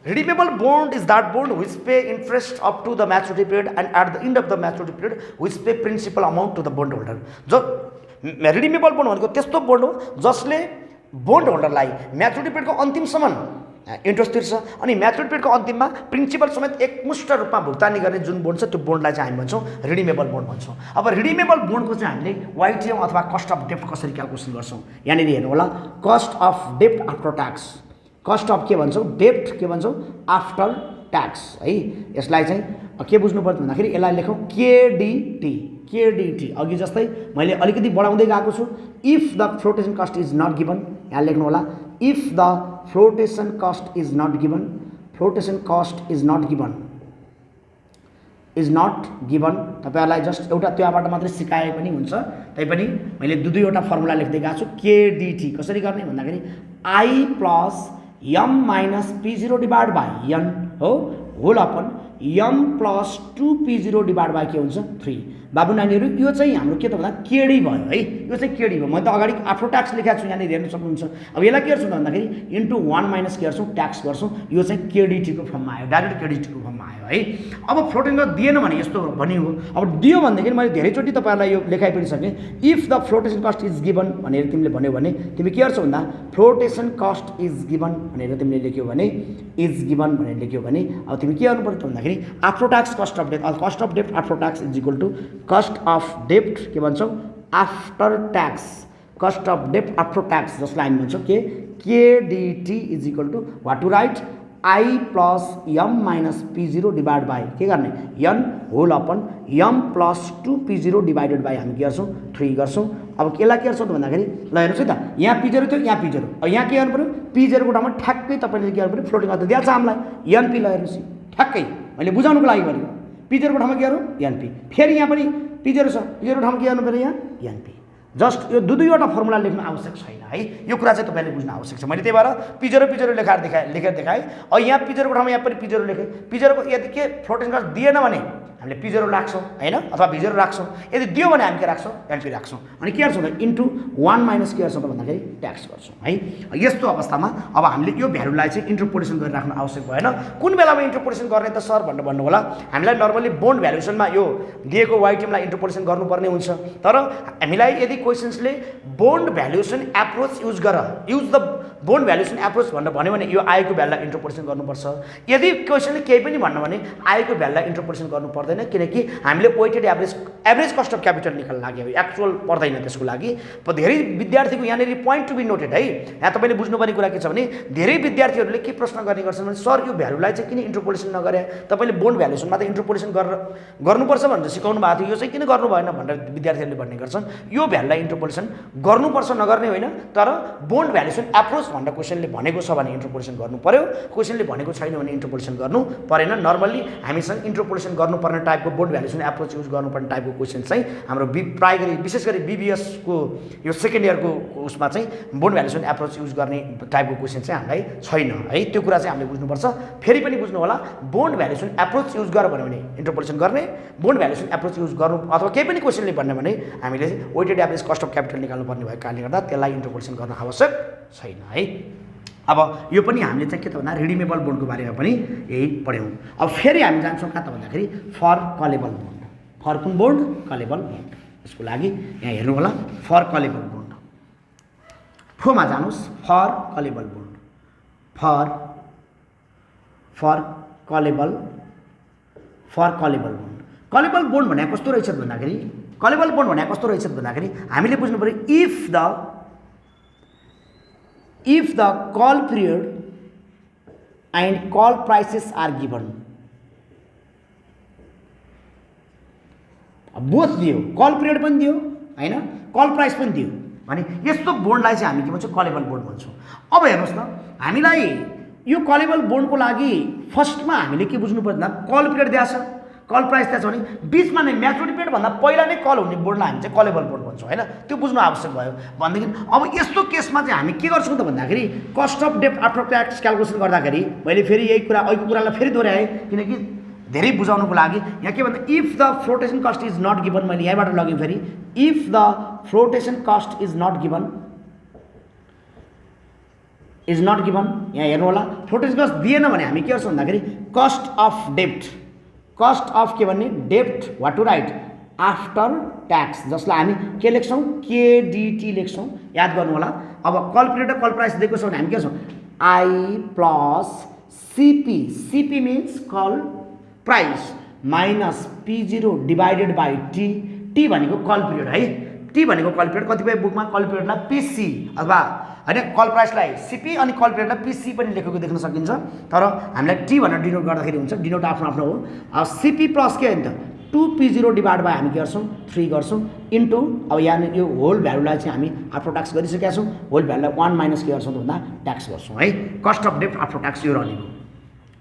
Redeemable bond is that bond which pay interest up to the maturity period and at the end of the maturity period which pay principal amount to the bond holder. जो redeemable bond भनेको त्यस्तो bond हो जसले bond होल्डरलाई maturity पिरियडको अन्तिमसम्म interest तिर्छ अनि म्याचुरिटी पिरियडको अन्तिममा प्रिन्सिपल समेत एकमुष्ट रूपमा भुक्तानी गर्ने जुन बोन्ड छ त्यो बोन्डलाई चाहिँ हामी भन्छौँ रिडिमेबल बोन्ड भन्छौँ। अब रिडिमेबल बोन्डको चाहिँ हामीले वाइटिएम अथवा कस्ट अफ डेप्ट कसरी क्यालकुलेसन गर्छौँ, यहाँनिर हेर्नु होला। कस्ट अफ डेप्ट आफ्टर ट्याक्स, कस्ट अफ के भन्छौँ, डेप्ट के भन्छौँ, आफ्टर ट्याक्स है। यसलाई चाहिँ के बुझ्नु पर्छ भन्दाखेरि यसलाई लेखौँ केडिटी। अघि जस्तै मैले अलिकति बढाउँदै गएको छु। If the flotation cost is not given, यहाँ लेख्नु होला if the flotation cost is not given. तपाईँहरूलाई जस्ट एउटा त्यहाँबाट मात्रै सिकाए पनि हुन्छ, तैपनि मैले दुईवटा फर्मुला लेख्दै गएको छु। केडिटी कसरी गर्ने भन्दाखेरि I plus M minus P0 divide by N हो whole upon M plus 2P0 divide by के हुन्छ 3। बाबु नानीहरू यो चाहिँ हाम्रो के त भन्दा केडी भयो है, यो चाहिँ केडी भयो। मैले त अगाडि आफ्टर ट्याक्स लेखेको छु, यहाँनिर हेर्न सक्नुहुन्छ। अब यसलाई के गर्छौँ भन्दाखेरि इन्टु 1 माइनस के गर्छौँ, ट्याक्स गर्छौँ। यो चाहिँ केडिटीको फर्ममा आयो, डाइरेक्ट केडिटीको फर्ममा आयो है। अब फ्लोटिङ कस्ट दिएन भने यस्तो भनियो। अब दियो भनेदेखि मैले धेरैचोटि तपाईँहरूलाई यो लेखाइ पनि सकेँ। If the flotation cost is given भनेर तिमीले भन्यो भने तिमी के गर्छौ भन्दा फ्लोटेसन कस्ट इज गिभन भनेर तिमीले लेख्यौ भने अब तिमी के गर्नु पर्छ भन्दाखेरि आफ्टर ट्याक्स कस्ट अफ डेप्ट, कस्ट अफ डेप्ट after tax is equal to cost of डेप्ट के भन्छौँ आफ्टर ट्याक्स, कस्ट अफ डेप्ट आफ्टर ट्याक्स जसलाई हामी भन्छौँ केडिटी is equal to what to right I plus M minus P0 divide by के गर्ने an whole upon M plus 2P0 divided by हामी के गर्छौँ 3 गर्छौँ। अब यसलाई के गर्छौँ भन्दाखेरि ल हेर्नुहोस् है त, यहाँ P0 थियो, यहाँ P0, अब यहाँ के गर्नु पऱ्यो P0 को ठाउँमा ठ्याक्कै तपाईँले के गर्नु पऱ्यो फ्लोटिङ गर्दा दिएको छ हामीलाई एनपी। ल हेर्नुहोस् ठ्याक्कै मैले बुझाउनुको लागि भनेको P0 को ठाउँमा के गर्नु एनपी, फेरि यहाँ पनि P0 छ, P0 ठाउँमा के गर्नु पऱ्यो यहाँ एनपी। जस्ट यो दुईवटा फर्मुला लेख्नु आवश्यक छैन है, यो कुरा चाहिँ तपाईँले बुझ्न आवश्यक छ। मैले त्यही भएर P0 लेखेर देखाएँ। अब यहाँ P0 को ठाउँमा यहाँ पनि P0 लेखेँ। P0 को यदि के फ्लोटिङ कस्ट दिएन भने हामीले P0 राख्छौँ होइन, अथवा V0 राख्छौँ। यदि दियो भने हामी के राख्छौँ एनपी राख्छौँ। अनि के गर्छौँ त इन्टु 1 माइनस के गर्छौँ त भन्दाखेरि ट्याक्स गर्छौँ है। यस्तो अवस्थामा अब हामीले यो भ्यालुलाई चाहिँ इन्टरपोलेसन गरेर राख्नु आवश्यक भएन। कुन बेलामा इन्टरपोलेसन गर्ने त सर भनेर भन्नु होला। हामीलाई नर्मली बोन्ड भ्यालुएसनमा यो दिएको वाइटिएमलाई इन्टरपोलेसन गर्नुपर्ने हुन्छ, तर हामीलाई यदि क्वेसन्सले bond valuation approach use the bond valuation approach भनेर भन्यो भने यो आएको भ्यालुलाई इन्टरप्रिटेसन गर्नुपर्छ। यदि क्वेसनले केही पनि भन्नु भने आएको भ्यालुलाई इन्टरप्रिटेसन गर्नु पर्दैन, किनकि हामीले weighted average cost of capital निकाल्न लाग्यो, एक्चुअल पर्दैन त्यसको लागि। धेरै विद्यार्थीको यहाँनिर पोइन्ट टु बी नोटेड है, यहाँ तपाईँले बुझ्नुपर्ने कुरा के छ भने धेरै विद्यार्थीहरूले के प्रश्न गर्ने गर्छन् भने सर यो भ्यालुलाई चाहिँ किन इन्टरप्रिटेसन नगरे, तपाईँले बोन्ड भ्यालुएसनमा त इन्टरप्रिटेसन गर्नुपर्छ भनेर सिकाउनु भएको थियो, यो चाहिँ किन गर्नु भएन भनेर विद्यार्थीहरूले भन्ने गर्छन्। यो भ्यालुलाई इन्टरप्रिटेसन गर्नुपर्छ नगर्ने होइन, तर बोन्ड भ्यालुएसन एप्रोच भनेर क्वेसनले भनेको छ भने इन्टरप्रिटेसन गर्नु पर्यो, क्वेसनले भनेको छैन भने इन्टरप्रिटेसन गर्नु परेन। नर्मल्ली हामीसँग इन्टरप्रिटेसन गर्नुपर्ने टाइपको बोन्ड भ्यालुएसन एप्रोच युज गर्नुपर्ने टाइपको क्वेसन चाहिँ हाम्रो प्राय गरी विशेष गरी बीबीएसको यो सेकेन्ड इयरको उसमा चाहिँ बोन्ड भ्यालुएसन एप्रोच युज गर्ने टाइपको क्वेसन चाहिँ हामीलाई छैन है, त्यो कुरा चाहिँ हामीले बुझ्नुपर्छ। फेरि पनि बुझ्नु होला, बोन्ड भ्यालुएसन एप्रोच युज गर भन्यो भने इन्टरप्रिटेसन गर्ने, बोन्ड भ्यालुएसन एप्रोच युज गर्नु अथवा केही पनि क्वेसनले भन्यो भने हामीले weighted average cost of capital निकाल्नु पर्ने भएको कारणले गर्दा त्यसलाई इन्टरप्रिटेसन गर्न आवश्यक छैन है। अब यो पनि हामीले चाहिँ के त भन्दा रिडिमेबल बोन्डको बारेमा पनि यही पढ्यौँ। अब फेरि हामी जान्छौँ कहाँ त भन्दाखेरि फर कलेबल बोन्ड। फर कुन बोन्ड? Callable bond. यसको लागि यहाँ हेर्नु होला, फर कलेबल बोन्ड, फोमा जानुहोस्, for callable bond, for callable bond. Callable bond भने कस्तो रहेछ भन्दाखेरि, कलेबल बोन्ड भने कस्तो रहेछ भन्दाखेरि हामीले बुझ्नु पर्यो if the call period and call prices are given, both दियो, कल पिरियड पनि दियो हैन, कल प्राइस पनि दियो भने यस्तो बोन्डलाई चाहिँ हामी के भन्छौँ? कलेबल बोन्ड भन्छौँ। अब हेर्नुहोस् न, हामीलाई यो कलेबल बोन्डको लागि फर्स्टमा हामीले के बुझ्नु पर्दैन, कल पिरियड दिएको छ, कल प्राइस दिएको छ भने बिचमा नै म्याच्युरिटी पिरियड भन्दा पहिला नै कल हुने बोन्डलाई हामी चाहिँ कलेबल बोन्ड भन्छौँ हैन, त्यो बुझ्नु आवश्यक भयो। भनेदेखि अब यस्तो केसमा चाहिँ हामी के गर्छौँ त भन्दाखेरि cost of debt after tax calculation गर्दाखेरि मैले फेरि यही कुरा अहिलेको कुरालाई फेरि दोहोऱ्याएँ किनकि धेरै बुझाउनुको लागि। यहाँ के भन्दा if the flotation cost is not given, मैले यहाँबाट लगेँ फेरि, if the flotation cost is not given, यहाँ हेर्नु होला, फ्लोटेसन कस्ट दिएन भने हामी के गर्छौँ भन्दाखेरि कस्ट अफ डेप्ट, कस्ट अफ के भन्ने डेप्ट, what to write after tax, जसलाई हामी के लेख्छौँ? केडिटी लेख्छौँ, याद गर्नु होला। अब कल पिरियड र कल प्राइस दिएको छ भने हामी के गर्छौँ? I plus C P, C P means call price minus P0 divided by T, T भनेको कल पिरियड है, टी भनेको कल पिरियड, कतिपय बुकमा कल पिरियडलाई पिसी अथवा होइन कल प्राइसलाई सिपी अनि कल पिरियडलाई पिसी पनि लेखेको देख्न सकिन्छ, तर हामीलाई टी भनेर डिनोट गर्दाखेरि हुन्छ, डिनोट आफ्नो आफ्नो हो। अब सिपी प्लस के हो नि त 2P0 डिभाइड बाई हामी के गर्छौँ? 3 गर्छौँ इन्टु, अब यहाँ यो होल भ्यालुलाई चाहिँ हामी आफ्टर ट्याक्स गरिसकेका छौँ, होल भ्यालुलाई 1 माइनस के गर्छौँ त भन्दा ट्याक्स गर्छौँ है, कस्ट अफ डेप्ट आफ्टर ट्याक्स यो रहनेको।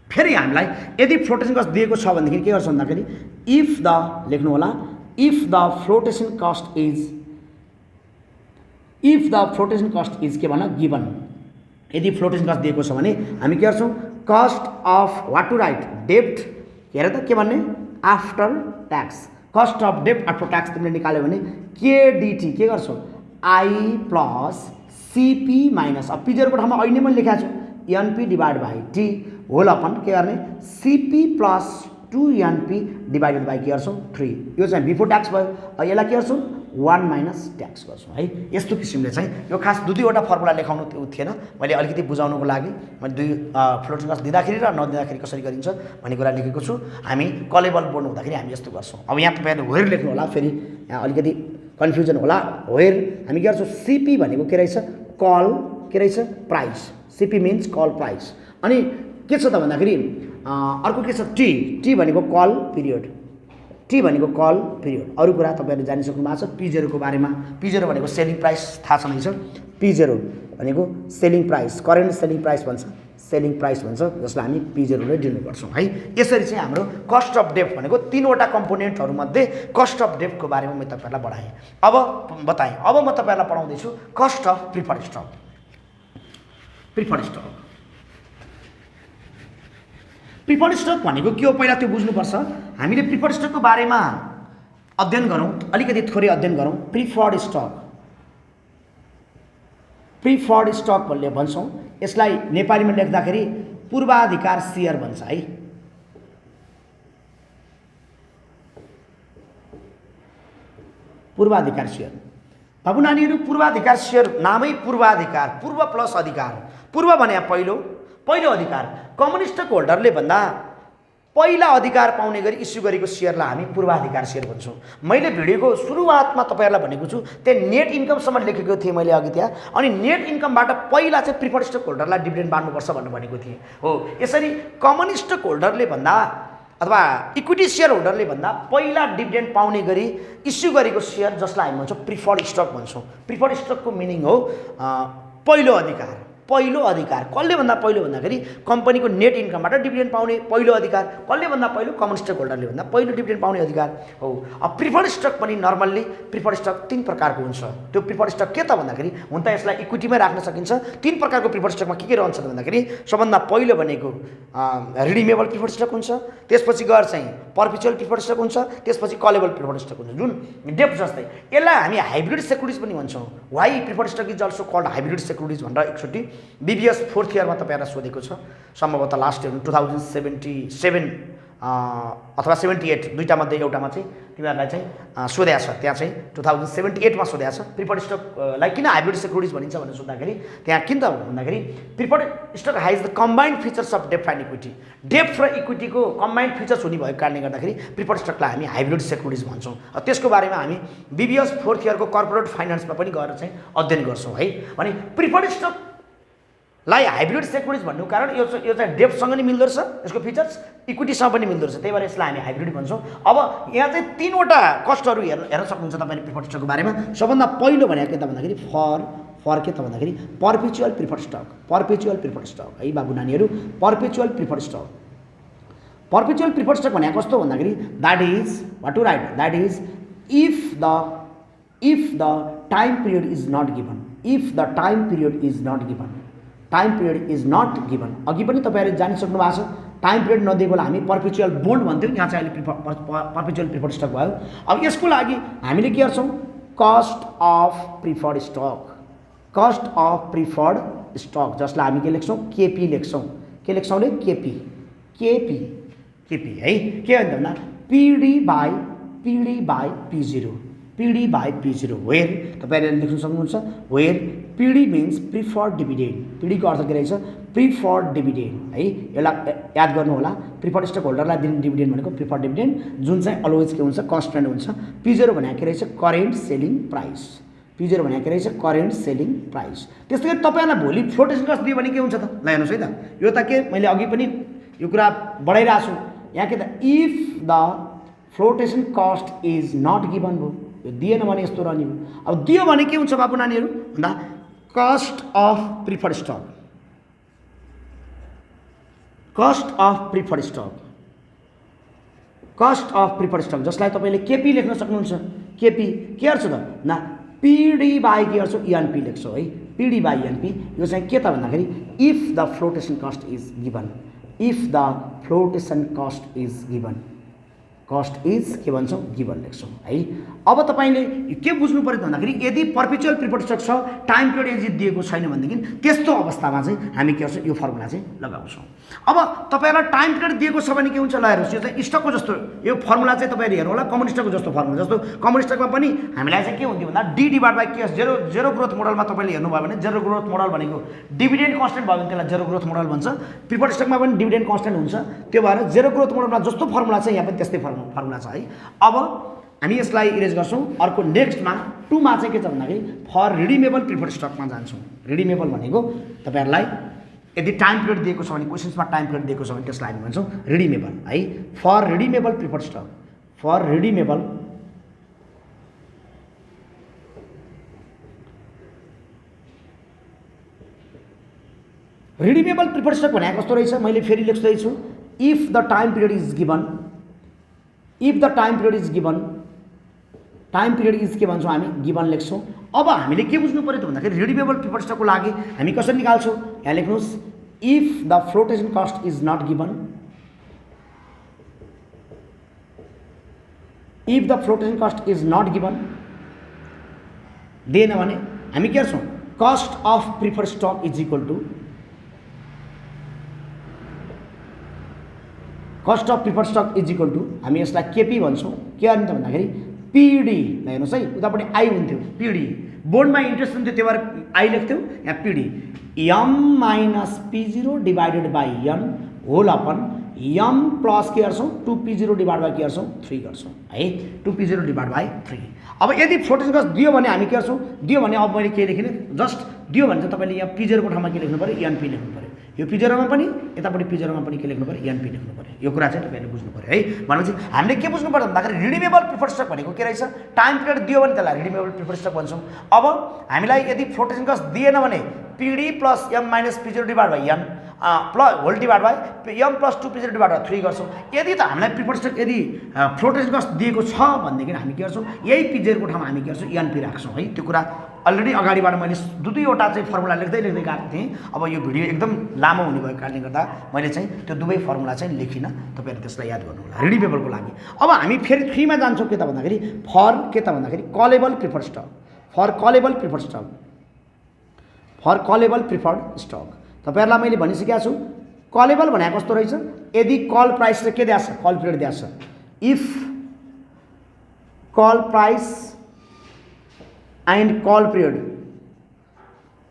फेरि हामीलाई यदि फ्लोटेसन कस्ट दिएको छ भनेदेखि के गर्छौँ भन्दाखेरि इफ द, लेख्नु होला, if the flotation cost is के भन गिभन, यदि फ्लोटेसन कस्ट दिएको छ भने हामी के गर्छौँ? Cost of what to write डेप्ट, हेर त के भन्ने? आफ्टर ट्याक्स, कस्ट अफ डेप्ट आफ्टर ट्याक्स तिमीले निकाल्यो भने केडिटी के गर्छौ? आई प्लस सिपी माइनस, अब पिजरको ठाउँमा अहिले मैले लेखेको छु N P divide by T whole upon के गर्ने? सिपी प्लस 2 डिभाइडेड बाई के गर्छौँ? 3, यो चाहिँ बिफोर ट्याक्स भयो। यसलाई के गर्छौँ? 1 माइनस ट्याक्स गर्छौँ है। यस्तो किसिमले चाहिँ यो खास दुईवटा फर्मुला लेखाउनु त्यो थिएन, मैले अलिकति बुझाउनुको लागि मैले दुई फ्लोटिङ कस्ट दिँदाखेरि र नदिँदाखेरि कसरी गरिन्छ भन्ने कुरा लेखेको छु। हामी कलेबल बोर्ड हुँदाखेरि हामी यस्तो गर्छौँ। अब यहाँ तपाईँहरूले वेयर लेख्नु होला, फेरि यहाँ अलिकति कन्फ्युजन होला। वेयर हामी के गर्छौँ? सिपी भनेको के रहेछ? कल के रहेछ? Price. C P means call price. अनि के छ त भन्दाखेरि अर्को के छ? टी, टी भनेको कल पिरियड, टी भनेको कल पिरियड। अरू कुरा तपाईँहरूले जानिसक्नु भएको छ P0 को बारेमा। P0 भनेको सेलिङ प्राइस थाहा छ नै छ। P0 भनेको selling price, current selling price भन्छ, सेलिङ प्राइस भन्छ, जसलाई हामी P0 ले डिनोट गर्छौँ है। यसरी चाहिँ हाम्रो कस्ट अफ डेप्ट भनेको तीनवटा कम्पोनेन्टहरूमध्ये कस्ट अफ डेप्टको बारेमा म तपाईँहरूलाई बढाएँ। अब म तपाईँहरूलाई पढाउँदैछु cost of preferred stock. Preferred stock, preferred stock भनेको के हो पहिला त्यो बुझ्नुपर्छ। हामीले प्रिफर्ड स्टकको बारेमा अध्ययन गरौँ, अलिकति थोरै अध्ययन गरौँ। प्रिफर्ड स्टक, प्रिफर्ड स्टक भन्ने भन्छौँ। यसलाई नेपालीमा लेख्दाखेरि पूर्वाधिकार सेयर भन्छ है। पूर्वाधिकार सेयर, बाबु नानीहरू पूर्वाधिकार सेयर नामै पूर्वाधिकार, पूर्व प्लस अधिकार। पूर्व भने पहिलो अधिकार। कम्युनिस्ट होल्डरले भन्दा पहिला अधिकार पाउने गरी इस्यु गरेको सेयरलाई हामी पूर्वाधिकार सेयर भन्छौँ। मैले भिडियोको सुरुवातमा तपाईँहरूलाई भनेको छु, त्यहाँ नेट इन्कमसम्म लेखेको थिएँ मैले अघि त्यहाँ, अनि नेट इन्कमबाट पहिला चाहिँ प्रिफर्ड स्टक होल्डरलाई डिभिडेन्ड बाँड्नुपर्छ भनेर भनेको थिएँ। हो, यसरी कम्युनिस्ट होल्डरले भन्दा अथवा इक्विटी सेयर होल्डरले भन्दा पहिला डिभिडेन्ड पाउने गरी इस्यु गरेको सेयर जसलाई हामी भन्छौँ प्रिफर्ड स्टक भन्छौँ। प्रिफर्ड स्टकको मिनिङ हो पहिलो अधिकार। पहिलो अधिकार कसले भन्दा पहिलो भन्दाखेरि कम्पनीको नेट इन्कमबाट डिभिडेन्ड पाउने पहिलो अधिकार। कसले भन्दा पहिलो? कम्युनिस्ट होल्डरले भन्दा पहिलो डिभिडेन्ड पाउने अधिकार हो। अब प्रिफर्ड स्टक पनि नर्मल्ली प्रिफर्ड स्टक 3 प्रकारको हुन्छ। त्यो प्रिफर्ड स्टक के त भन्दाखेरि हुन त यसलाई इक्विटीमै राख्न सकिन्छ। 3 प्रकारको प्रिफर्ड स्टकमा के रहन्छ भन्दाखेरि सबभन्दा पहिलो भनेको रिडिमेबल प्रिफर्ड स्टक हुन्छ, त्यसपछि गएर चाहिँ पर्पेचुअल प्रिफर्ड स्टक हुन्छ, त्यसपछि कलेबल प्रिफर्ड स्टक हुन्छ, जुन डेप जस्तै। यसलाई हामी हाइब्रिड सेक्युरिटिज पनि भन्छौँ। Why preferred stock is also called hybrid securities भनेर एकचोटि बीबीएस 4th इयरमा तपाईँहरूलाई सोधेको छ, सम्भवतः लास्ट इयर 2077 अथवा 78 दुईटा मध्ये एउटामा चाहिँ तिमीहरूलाई चाहिँ सोधेको छ। त्यहाँ चाहिँ 2078 मा सोधेको छ प्रिफर्ड स्टकलाई किन हाइब्रिड सेक्युरिटिज भनिन्छ भनेर सोद्धाखेरि त्यहाँ किन त भन्दाखेरि preferred stock has the combined features of डेप्थ एन्ड इक्विटी। डेप्थ र इक्विटीको कम्बाइन्ड फिचर्स हुने भएको कारणले गर्दाखेरि प्रिफर्ड स्टकलाई हामी हाइब्रिड सेक्युरिटिज भन्छौँ। त्यसको बारेमा हामी बीबीएस 4th इयरको कर्पोरेट फाइनेन्समा पनि गएर चाहिँ अध्ययन गर्छौँ है। भने प्रिफर्ड स्टक लाई हाइब्रिड सेक्युरिटिज भन्नुको कारण यो चाहिँ डेप्थसँग नि मिल्दो रहेछ, यसको फिचर्स इक्विटीसँग पनि मिल्दो रहेछ, त्यही भएर यसलाई हामी हाइब्रिड भन्छौँ। अब यहाँ चाहिँ 3वटा कस्टहरू हेर्न सक्नुहुन्छ तपाईँले प्रिफर्ड स्टकको बारेमा। सबभन्दा पहिलो भनेको के त भन्दाखेरि फर के त भन्दाखेरि perpetual preferred stock. Perpetual preferred stock है बाबु नानीहरू, perpetual preferred stock. Perpetual preferred stock भनेको कस्तो भन्दाखेरि that is what to write, that is if the time period is not given. If the time period is not given, time period is not given. अघि पनि तपाईँहरूले जानिसक्नु भएको छ, time period नदिएकोलाई हामी perpetual bond भन्थ्यौँ, यहाँ चाहिँ अहिले पर्पेचुअल प्रिफर्ड स्टक भयो। अब यसको लागि हामीले के गर्छौँ? Cost of preferred stock. Cost of preferred stock जसलाई हामी के लेख्छौँ? केपी लेख्छौँ। के लेख्छौँ अरे? केपी। केपी केपी है। के भन्दा पिडी बाई P0। पिडी बाई P0 वेयर तपाईँहरूले लेख्न सक्नुहुन्छ वेयर पिडी मिन्स प्रिफर्ड डिभिडेन्ड। पिडीको अर्थ के रहेछ? प्रिफर्ड डिभिडेन्ड है। यसलाई याद गर्नु होला, प्रिफर्ड स्टक होल्डरलाई दिने डिभिडेन्ड भनेको प्रिफर्ड डिभिडेन्ड, जुन चाहिँ अलवेज के हुन्छ? कन्स्टेन्ट हुन्छ। P0 भनेको के रहेछ? Current selling price. P0 भनेको के रहेछ? Current selling price. त्यस्तै गरी तपाईँलाई भोलि फ्लोटेसन कस्ट दियो भने के हुन्छ त? ल हेर्नुहोस् है त, यो त के मैले अघि पनि यो कुरा बढाइरहेको छु। यहाँ के त? If the flotation cost is not given भयो, यो दिएन भने यस्तो रहने हो। अब दियो भने के हुन्छ बाबु नानीहरू भन्दा cost of preferred stock. Cost of preferred stock, cost of preferred stock जसलाई तपाईँले केपी लेख्न सक्नुहुन्छ। केपी के गर्छ त? ना पिडी बाई के गर्छौँ? ENP लेख्छौँ है। पिडी बाई ENP यो चाहिँ के त भन्दाखेरि if the flotation cost is given. If the flotation cost is given, cost is के भन्छौँ? गिभन लेख्छौँ है। अब तपाईँले के बुझ्नु पऱ्यो भन्दाखेरि यदि पर्पेचुअल प्रिफर्ड स्टक छ, टाइम पिरियड यदि दिएको छैन भनेदेखि त्यस्तो अवस्थामा चाहिँ हामी के गर्छौँ? यो फर्मुला चाहिँ लगाउँछौँ। अब तपाईँलाई टाइम पिरियड दिएको छ भने के हुन्छ? ल हेर्नुहोस्, यो चाहिँ स्टकको जस्तो यो फर्मुला चाहिँ तपाईँले हेर्नु होला, कम्युनिस्टको जस्तो फर्मुला। जस्तो कम्युनिस्टकमा पनि हामीलाई चाहिँ के हुन्थ्यो भन्दा डी डिभाइड बाई के जेरो ग्रोथ मोडलमा तपाईँले हेर्नुभयो भने जेरो ग्रोथ मोडल भनेको डिभिडेन्ड कन्स्टेन्ट भयो भने त्यसलाई जेरो ग्रोथ मोडल भन्छ। प्रिफर्ड स्टकमा पनि डिभिडेन्ड कन्स्टेन्ट हुन्छ, त्यो भएर जेरो ग्रोथ मोडलमा जस्तो फर्मुला छ यहाँ पनि त्यस्तै फर्मुला छ है। अब हामी यसलाई इरेज गर्छौँ। अर्को नेक्स्टमा 2 मा चाहिँ के छ भन्दाखेरि फर रिडिमेबल प्रिफर्ड स्टकमा जान्छौँ। रिडिमेबल भनेको तपाईँहरूलाई यदि टाइम पिरियड दिएको छ भने, क्वेसन्समा टाइम पिरियड दिएको छ भने त्यसलाई हामी भन्छौँ रिडिमेबल है। For redeemable preferred stock, for redeemable redeemable preferred stock भनेको कस्तो रहेछ? मैले फेरि लेख्दैछु, if the time period is given. If the time period is given, time period is के भन्छौँ हामी? गिभन लेख्छौँ। अब हामीले के बुझ्नु पऱ्यो त भन्दाखेरि रिडिमेबल प्रिफर्ड स्टकको लागि हामी कसरी निकाल्छौँ? यहाँ लेख्नुहोस्, if the flotation cost is not given. If the flotation cost is not given, दिएन भने हामी के गर्छौँ? Cost of preferred stock is equal to cost of preferred stock is equal to हामी यसलाई केपी भन्छौँ। के गर्ने त भन्दाखेरि पिडी। ल हेर्नुहोस् है, उतापट्टि आई हुन्थ्यो, पिडी बोन्डमा इन्ट्रेस्ट हुन्थ्यो त्यही भएर आई लेख्थ्यौँ यहाँ PD M minus P0 divided by N whole upon M plus के गर्छौँ 2P0 डिभाइड बाई के गर्छौँ 3 गर्छौँ है 2P0 डिभाइड बाई 3। अब यदि फ्लोटिङ कस्ट दियो भने हामी के गर्छौँ दियो भने अब मैले के लेखिने जस्ट दियो भने चाहिँ तपाईँले यहाँ P0 को ठाउँमा के लेख्नु पऱ्यो एनपी लेख्नु पऱ्यो यो P0 मा पनि यतापट्टि P0 मा पनि के लेख्नु पऱ्यो एनपी लेख्नु पऱ्यो यो कुरा चाहिँ तपाईँले बुझ्नु पऱ्यो है। भनेपछि हामीले के बुझ्नु पर्छ भन्दाखेरि रिडिमेबल प्रिफर्ड स्टक भनेको के रहेछ टाइम पिरियड दियो भने त्यसलाई रिडिमेबल प्रिफर्ड स्टक भन्छौँ। अब हामीलाई यदि फ्लोटिङ कस्ट दिएन भने PD plus M minus P0 divide by N plus whole divide by M plus 2P0 divide by 3 गर्छौँ। यदि त हामीलाई प्रिफर्ड स्टक यदि फ्लोटिङ कस्ट दिएको छ भनेदेखि हामी के गर्छौँ यही P0 को ठाउँमा हामी के गर्छौँ एनपी राख्छौँ है। त्यो कुरा अलरेडी अगाडिबाट मैले दुईवटा चाहिँ फर्मुला लेख्दै गएको थिएँ। अब यो भिडियो एकदम लामो हुने भएको कारणले गर्दा मैले चाहिँ त्यो दुवै फर्मुला चाहिँ लेखिनँ, तपाईँहरूले त्यसलाई याद गर्नु होला रिडिमेबलको लागि। अब हामी फेरि 3 मा जान्छौँ के त भन्दाखेरि फर के त भन्दाखेरि callable preferred stock for callable preferred stock for callable preferred stock तपाईँहरूलाई मैले भनिसकेको छु कलेबल भनेको कस्तो रहेछ यदि कल प्राइस चाहिँ के दिएको छ कल पिरियड दिएको छ if call price and call period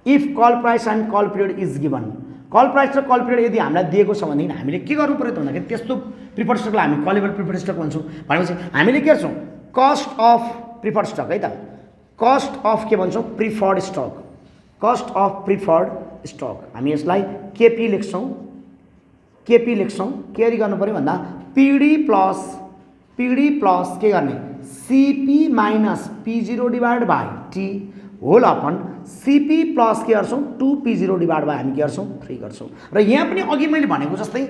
if call price and call period is given call price र कल पिरियड यदि हामीलाई दिएको छ भनेदेखि हामीले के गर्नु पर्यो त भन्दाखेरि त्यस्तो प्रिफर्ड स्टकलाई हामी कलेबल प्रिफर्ड स्टक भन्छौँ। भनेपछि हामीले के गर्छौँ कस्ट अफ प्रिफर्ड स्टक है त कस्ट अफ के भन्छौँ preferred stock cost of preferred stock हामी यसलाई केपी लेख्छौँ के गर्नु पर्यो भन्दा पिडी प्लस के गर्ने CP minus P0 divide by T whole upon CP plus के गर्छौँ 2P0 डिभाइड बाई हामी के गर्छौँ 3 गर्छौँ। र यहाँ पनि अघि मैले भनेको जस्तै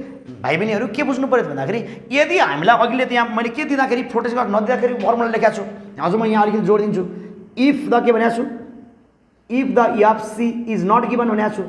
भाइ बहिनीहरू के बुझ्नु पर्यो भन्दाखेरि यदि हामीलाई अघिले त यहाँ मैले के दिँदाखेरि फ्लोटिङ कस्ट नदिँदाखेरि फर्मुला लेखेको छु अझ म यहाँ अलिकति जोडिदिन्छु इफ द के भनेको छु if the FC is not given भनेको छु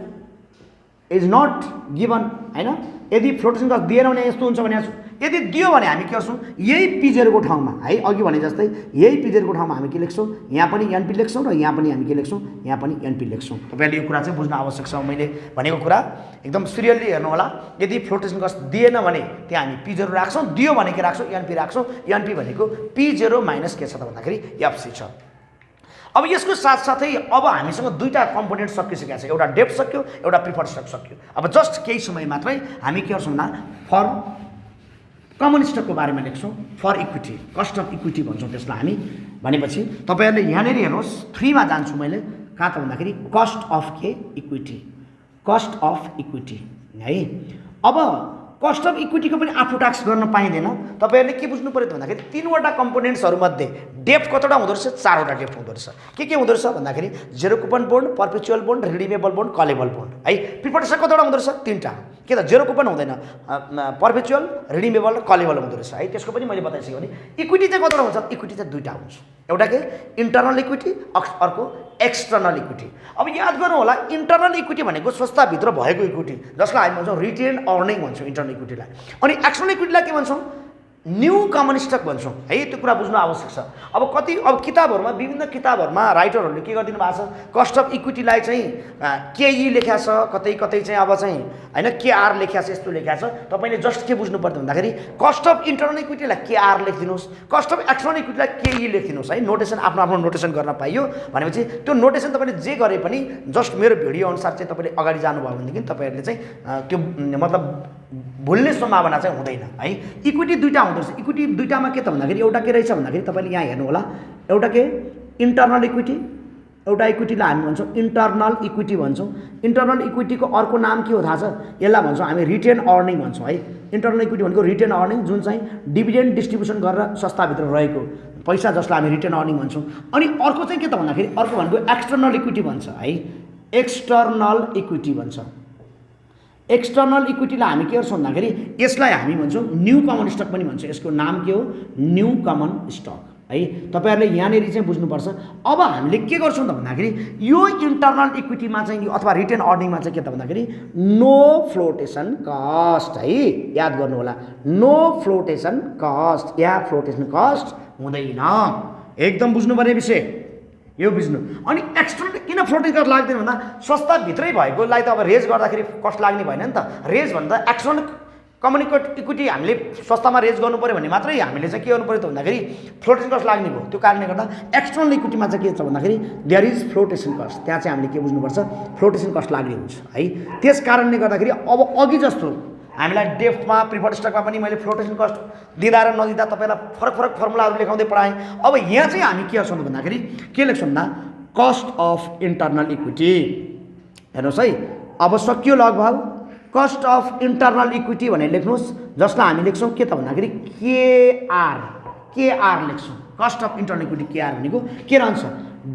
इज नट गिभन होइन यदि फ्लोटिङ कस्ट दिएन भने यस्तो हुन्छ भनेको छु। यदि दियो भने हामी के गर्छौँ यही P0 को ठाउँमा है अघि भने जस्तै यही P0 को ठाउँमा हामी के लेख्छौँ यहाँ पनि एनपी लेख्छौँ र यहाँ पनि हामी के लेख्छौँ यहाँ पनि एनपी लेख्छौँ। तपाईँले यो कुरा चाहिँ बुझ्न आवश्यक छ मैले भनेको कुरा एकदम सिरियसली हेर्नु होला। यदि फ्लोटिङ कस्ट दिएन भने त्यहाँ हामी P0 राख्छौँ दियो भने के राख्छौँ एनपी राख्छौँ एनपी भनेको P0 माइनस के छ त भन्दाखेरि एफसी छ। अब यसको साथसाथै अब हामीसँग दुईवटा कम्पोनेन्ट सकिसकेको छ एउटा डेप्ट सक्यो एउटा प्रिफर्ड स्टक सक्यो। अब जस्ट केही समय मात्रै हामी के गर्छौँ भन्दा फर कमन स्टकको बारेमा लेख्छौँ for equity cost of equity भन्छौँ त्यसलाई हामी। भनेपछि तपाईँहरूले यहाँनिर हेर्नुहोस् 3 मा जान्छु मैले कहाँ त भन्दाखेरि कस्ट अफ के इक्विटी कस्ट अफ इक्विटी है। अब कस्ट अफ इक्विटीको पनि आफू ट्याक्स गर्न पाइँदैन। तपाईँहरूले के बुझ्नु पऱ्यो त भन्दाखेरि 3वटा कम्पोनेन्ट्सहरूमध्ये डेप्ट कतिवटा हुँदो रहेछ 4वटा डेप्ट हुँदो रहेछ के हुँदो रहेछ भन्दाखेरि zero coupon bond perpetual bond redeemable bond callable bond है। प्रिफर्ड स्टक कतिवटा हुँदो रहेछ 3टा के त जेरो कुपन हुँदैन पर्पेचुअल रिडिमेबल र कलेबल हुँदो रहेछ है। त्यसको पनि मैले बताइसकेँ भने इक्विटी चाहिँ कतिवटा हुन्छ इक्विटी चाहिँ 2टा हुन्छ एउटा के इन्टरनल इक्विटी अर्को एक्सटर्नल इक्विटी। अब याद गर्नु होला इन्टरनल इक्विटी भनेको संस्थाभित्र भएको इक्विटी जसलाई हामी भन्छौँ रिटेन अर्निङ भन्छौँ इन्टरनल इक्विटीलाई। अनि एक्सटर्नल इक्विटीलाई के भन्छौँ न्यू कमन स्टक भन्छौँ है। त्यो कुरा बुझ्नु आवश्यक छ। अब किताबहरूमा विभिन्न किताबहरूमा राइटरहरूले के गरिदिनु भएको छ कस्ट अफ इक्विटीलाई चाहिँ केई लेख्या छ कतै चाहिँ अब चाहिँ होइन केआर लेख्या छ यस्तो लेख्या छ। तपाईँले जस्ट के बुझ्नु पर्यो भन्दाखेरि कस्ट अफ इन्टरनल इक्विटीलाई केआर लेखिदिनुहोस् कस्ट अफ एक्सटर्नल इक्विटीलाई केई लेखिदिनुहोस् है। नोटेसन आफ्नो नोटेसन गर्न पाइयो भनेपछि त्यो नोटेसन तपाईँले जे गरे पनि जस्ट मेरो भिडियो अनुसार चाहिँ तपाईँले अगाडि जानुभयो भनेदेखि तपाईँहरूले चाहिँ त्यो मतलब भुल्ने सम्भावना चाहिँ हुँदैन है। इक्विटी 2टा हुँदो रहेछ इक्विटी 2टामा के त भन्दाखेरि एउटा के रहेछ भन्दाखेरि तपाईँले यहाँ हेर्नु होला एउटा के इन्टरनल इक्विटी एउटा इक्विटीलाई हामी भन्छौँ इन्टरनल इक्विटी भन्छौँ। इन्टरनल इक्विटीको अर्को नाम के हो थाहा छ यसलाई भन्छौँ हामी रिटेन अर्निङ भन्छौँ है। इन्टरनल इक्विटी भनेको रिटेन अर्निङ जुन चाहिँ डिभिडेन्ड डिस्ट्रिब्युसन गरेर संस्थाभित्र रहेको पैसा जसलाई हामी रिटेन अर्निङ भन्छौँ। अनि अर्को चाहिँ के त भन्दाखेरि अर्को भनेको एक्सटर्नल इक्विटी भन्छ है एक्सटर्नल इक्विटी भन्छ। एक्सटर्नल इक्विटीलाई हामी के गर्छौँ भन्दाखेरि यसलाई हामी भन्छौँ न्यू कमन स्टक पनि भन्छौँ। यसको नाम के हो न्यू कमन स्टक है। तपाईँहरूले यहाँनिर चाहिँ बुझ्नुपर्छ। अब हामीले के गर्छौँ त भन्दाखेरि यो इन्टरनल इक्विटीमा चाहिँ अथवा रिटेन अर्निङमा चाहिँ के त भन्दाखेरि नो फ्लोटेसन कस्ट है। याद गर्नु होला नो फ्लोटेसन कस्ट या फ्लोटेसन कस्ट हुँदैन एकदम बुझ्नुपर्ने विषय यो बुझ्नु। अनि एक्सटर्नल किन फ्लोटिङ कस्ट लाग्दैन भन्दा संस्थाभित्रै भएकोलाई त अब रेज गर्दाखेरि कस्ट लाग्ने भएन नि त। रेज भन्दा एक्सटर्नल कम्युनिकेट इक्विटी हामीले सस्तामा रेज गर्नु पऱ्यो भने मात्रै हामीले चाहिँ के गर्नु पऱ्यो त भन्दाखेरि फ्लोटेसन कस्ट लाग्ने भयो। त्यो कारणले गर्दा एक्सटर्नल इक्विटीमा चाहिँ के छ भन्दाखेरि देयर इज फ्लोटेसन कस्ट, त्यहाँ चाहिँ हामीले के बुझ्नुपर्छ, फ्लोटेसन कस्ट लाग्ने हुन्छ है। त्यस कारणले गर्दाखेरि अब अघि जस्तो हामीलाई डेफ्टमा प्रिफर्ड स्टकमा पनि मैले फ्लोटेसन कस्ट दिँदा र नदिँदा तपाईँलाई फरक फरक फर्मुलाहरू लेखाउँदै पढाएँ। अब यहाँ चाहिँ हामी के गर्छौँ भन्दाखेरि के लेख्छौँ भन्दा कस्ट अफ इन्टरनल इक्विटी। हेर्नुहोस् है, अब सकियो लगभग कस्ट अफ इन्टरनल इक्विटी भनेर लेख्नुहोस्, जसलाई हामी लेख्छौँ के त भन्दाखेरि केआर लेख्छौँ। Cost of internal equity KR भनेको के रहन्छ,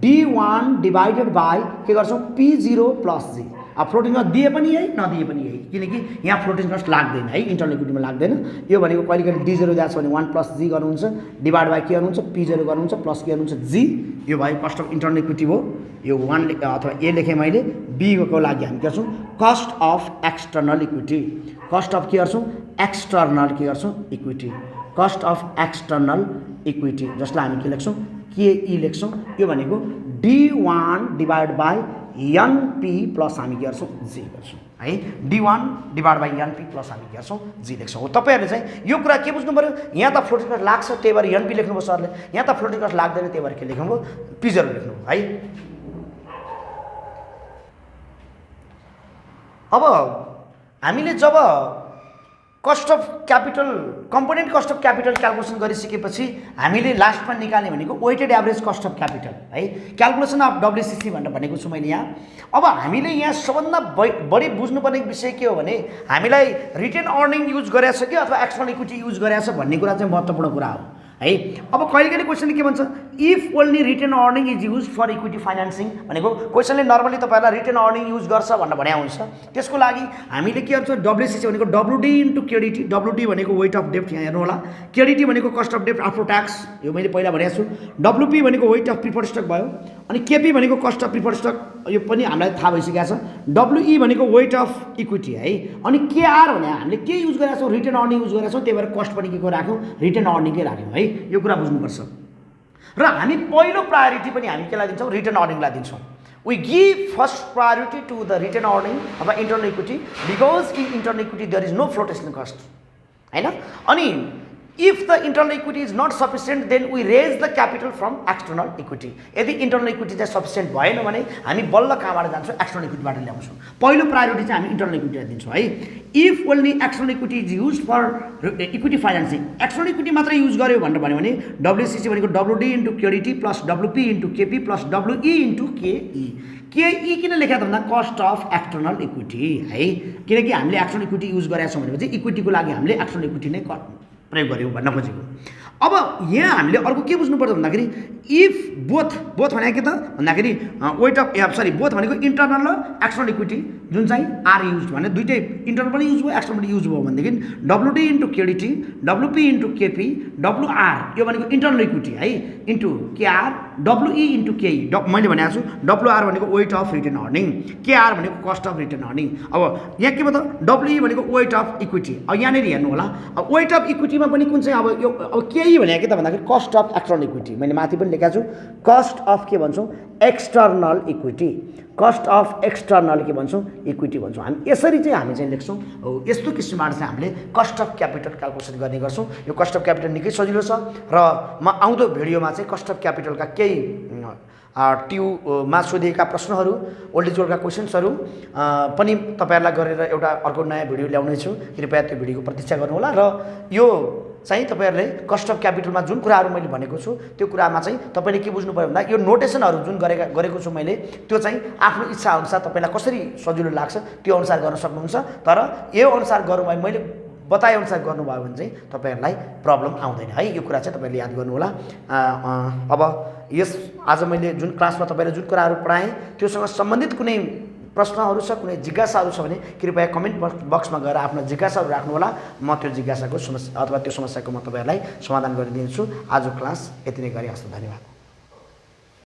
D1 डिभाइडेड बाई के गर्छौँ P0 प्लस जी। अब फ्लोटिङ कस्ट दिए पनि यही नदिए पनि यही, किनकि यहाँ फ्लोटिङ कस्ट लाग्दैन है, इन्टरनल इक्विटीमा लाग्दैन। यो भनेको कहिले कहिले D0 दिएको छ भने 1 प्लस जी गर्नुहुन्छ, डिभाइड बाई के गर्नुहुन्छ P0 गर्नुहुन्छ, प्लस के गर्नुहुन्छ जी। यो भयो कस्ट अफ इन्टरनल इक्विटी हो। यो 1 अथवा ए लेखेँ मैले। बी को लागि हामी गर्छौँ cost of external equity. Cost of के गर्छौँ, एक्सटर्नल के गर्छौँ equity, cost of external equity, जसलाई हामी के लेख्छौँ केई लेख्छौँ। यो भनेको D1 divide by NP plus हामी के गर्छौँ जी गर्छौँ है। D1 divide by NP plus हामी के गर्छौँ जी लेख्छौँ। तपाईँहरूले चाहिँ यो कुरा के बुझ्नु पऱ्यो, यहाँ त फ्लोटिङ कस्ट लाग्छ त्यही भएर एनपी लेख्नुभयो सरले, यहाँ त फ्लोटिङ कस्ट लाग्दैन त्यही भएर के लेख्नुभयो P0 लेख्नुभयो है। अब हामीले जब cost of capital component cost of capital calculation गरिसकेपछि हामीले लास्टमा निकाल्ने भनेको weighted average cost of capital है, क्यालकुलेसन अफ WCC भनेर भनेको छु मैले यहाँ। अब हामीले यहाँ सबभन्दा बढी बुझ्नुपर्ने विषय के हो भने हामीलाई रिटेन अर्निङ युज गरेछ कि अथवा एक्सटर्नल इक्विटी युज गरेछ भन्ने कुरा चाहिँ महत्त्वपूर्ण कुरा हो है। अब कहिले कहिले क्वेसनले के भन्छ, if only retain earning is use for equity financing भनेको क्वेसनले नर्मली तपाईँहरूलाई रिटेन अर्निङ युज गर्छ भनेर भने हुन्छ। त्यसको लागि हामीले के गर्छ, WCC भनेको WD इन्टु क्रेडिटी। WD भनेको वेट अफ डेप्ट, यहाँ हेर्नु होला। क्रेडिटी भनेको कस्ट अफ डेप्ट आफ्टर ट्याक्स, यो मैले पहिला भनेको छु। WP भनेको वेट अफ प्रिफर्ड स्टक भयो, अनि KP भनेको कस्ट अफ प्रिफर्ड स्टक, यो पनि हामीलाई थाहा भइसकेको छ। WE भनेको वेट अफ इक्विटी है, अनि KR भने हामीले के युज गरेका छौँ, रिटेन अर्निङ युज गरेका छौँ, त्यही भएर कस्ट पनि के को राख्यौँ, रिटेन अर्निङकै राख्यौँ है। यो कुरा बुझ्नुपर्छ। र हामी पहिलो प्रायोरिटी पनि हामी केलाई दिन्छौँ, रिटेन अर्निङलाई दिन्छौँ। We give first priority to the retain earning अथवा internal equity because in internal equity there is no flotation cost हैन। अनि if the internal equity is not sufficient then we raise the capital from external equity. यदि internal equity चाहिँ sufficient भएन भने हामी बल्ल कहाँबाट जान्छौँ, एक्सटर्नल इक्विटीबाट ल्याउँछौँ। पहिलो प्रायोरिटी चाहिँ हामी इन्टरनल इक्विटीलाई दिन्छौँ है। If only external equity is use for equity financing, external equity मात्रै युज गर्यो भनेर भन्यो भने WCC भनेको WD into KDT plus WP into KP plus WE into KE। KE किन लेखेको भन्दा कस्ट अफ एक्सटर्नल इक्विटी है, किनकि हामीले एक्सटर्नल इक्विटी युज गरेका छौँ भनेपछि इक्विटीको लागि हामीले एक्सटर्नल इक्विटी नै प्रयोग गऱ्यौँ भन्न खोजेको। अब यहाँ हामीले अर्को के बुझ्नुपर्छ भन्दाखेरि इफ बोथ भनेको के त भन्दाखेरि वेट अफ बोथ भनेको इन्टरनल र एक्सटर्नल इक्विटी जुन चाहिँ आर युज भने दुइटै इन्टरनल पनि युज भयो एक्सटर्नल पनि युज भयो भनेदेखि WD into KDT, WP into KP, WR यो भनेको इन्टरनल इक्विटी है into KR, WE into KE। मैले भनेको छु WR भनेको weight of retain earning, KR भनेको कस्ट अफ रिटेन अर्निङ। अब यहाँ के भयो त WE भनेको वेट अफ इक्विटी। अब यहाँनिर हेर्नु होला, अब वेट अफ इक्विटीमा पनि कुन चाहिँ अब यो अब KE भनेको के त भन्दाखेरि कस्ट अफ एक्सटर्नल इक्विटी। मैले माथि पनि लेखेको छु कस्ट अफ के भन्छौँ external equity, cost of external के भन्छौँ इक्विटी भन्छौँ। हामी यसरी चाहिँ हामी चाहिँ लेख्छौँ। यस्तो किसिमबाट चाहिँ हामीले कस्ट अफ क्यापिटल क्यालकुलेसन गर्ने गर्छौँ। यो कस्ट अफ क्यापिटल निकै सजिलो छ र म आउँदो भिडियोमा चाहिँ कस्ट अफ क्यापिटलका केही ट्युमा सोधिएका प्रश्नहरू, ओल्ड इज गोल्डका क्वेसन्सहरू पनि तपाईँहरूलाई गरेर एउटा अर्को नयाँ भिडियो ल्याउनेछु। कृपया त्यो भिडियोको प्रतीक्षा गर्नुहोला। र यो चाहिँ तपाईँहरूले कस्ट अफ क्यापिटलमा जुन कुराहरू मैले भनेको छु त्यो कुरामा चाहिँ तपाईँले के बुझ्नु पऱ्यो भन्दा यो नोटेसनहरू जुन गरेको छु मैले त्यो चाहिँ आफ्नो इच्छा अनुसार तपाईँलाई कसरी सजिलो लाग्छ त्यो अनुसार गर्न सक्नुहुन्छ। तर यो अनुसार गर्नुभयो, मैले बताए अनुसार गर्नुभयो भने चाहिँ तपाईँहरूलाई प्रब्लम आउँदैन है। यो कुरा चाहिँ तपाईँले याद गर्नुहोला। अब यस आज मैले जुन क्लासमा तपाईँलाई जुन कुराहरू पढाएँ त्योसँग सम्बन्धित कुनै प्रश्नहरू छ, कुनै जिज्ञासाहरू छ भने कृपया कमेन्ट बक्समा गएर आफ्नो जिज्ञासाहरू राख्नुहोला। म त्यो जिज्ञासाको समस्या अथवा त्यो समस्याको म तपाईँहरूलाई समाधान गरिदिन्छु। आजको क्लास यति नै गरी हस्, धन्यवाद।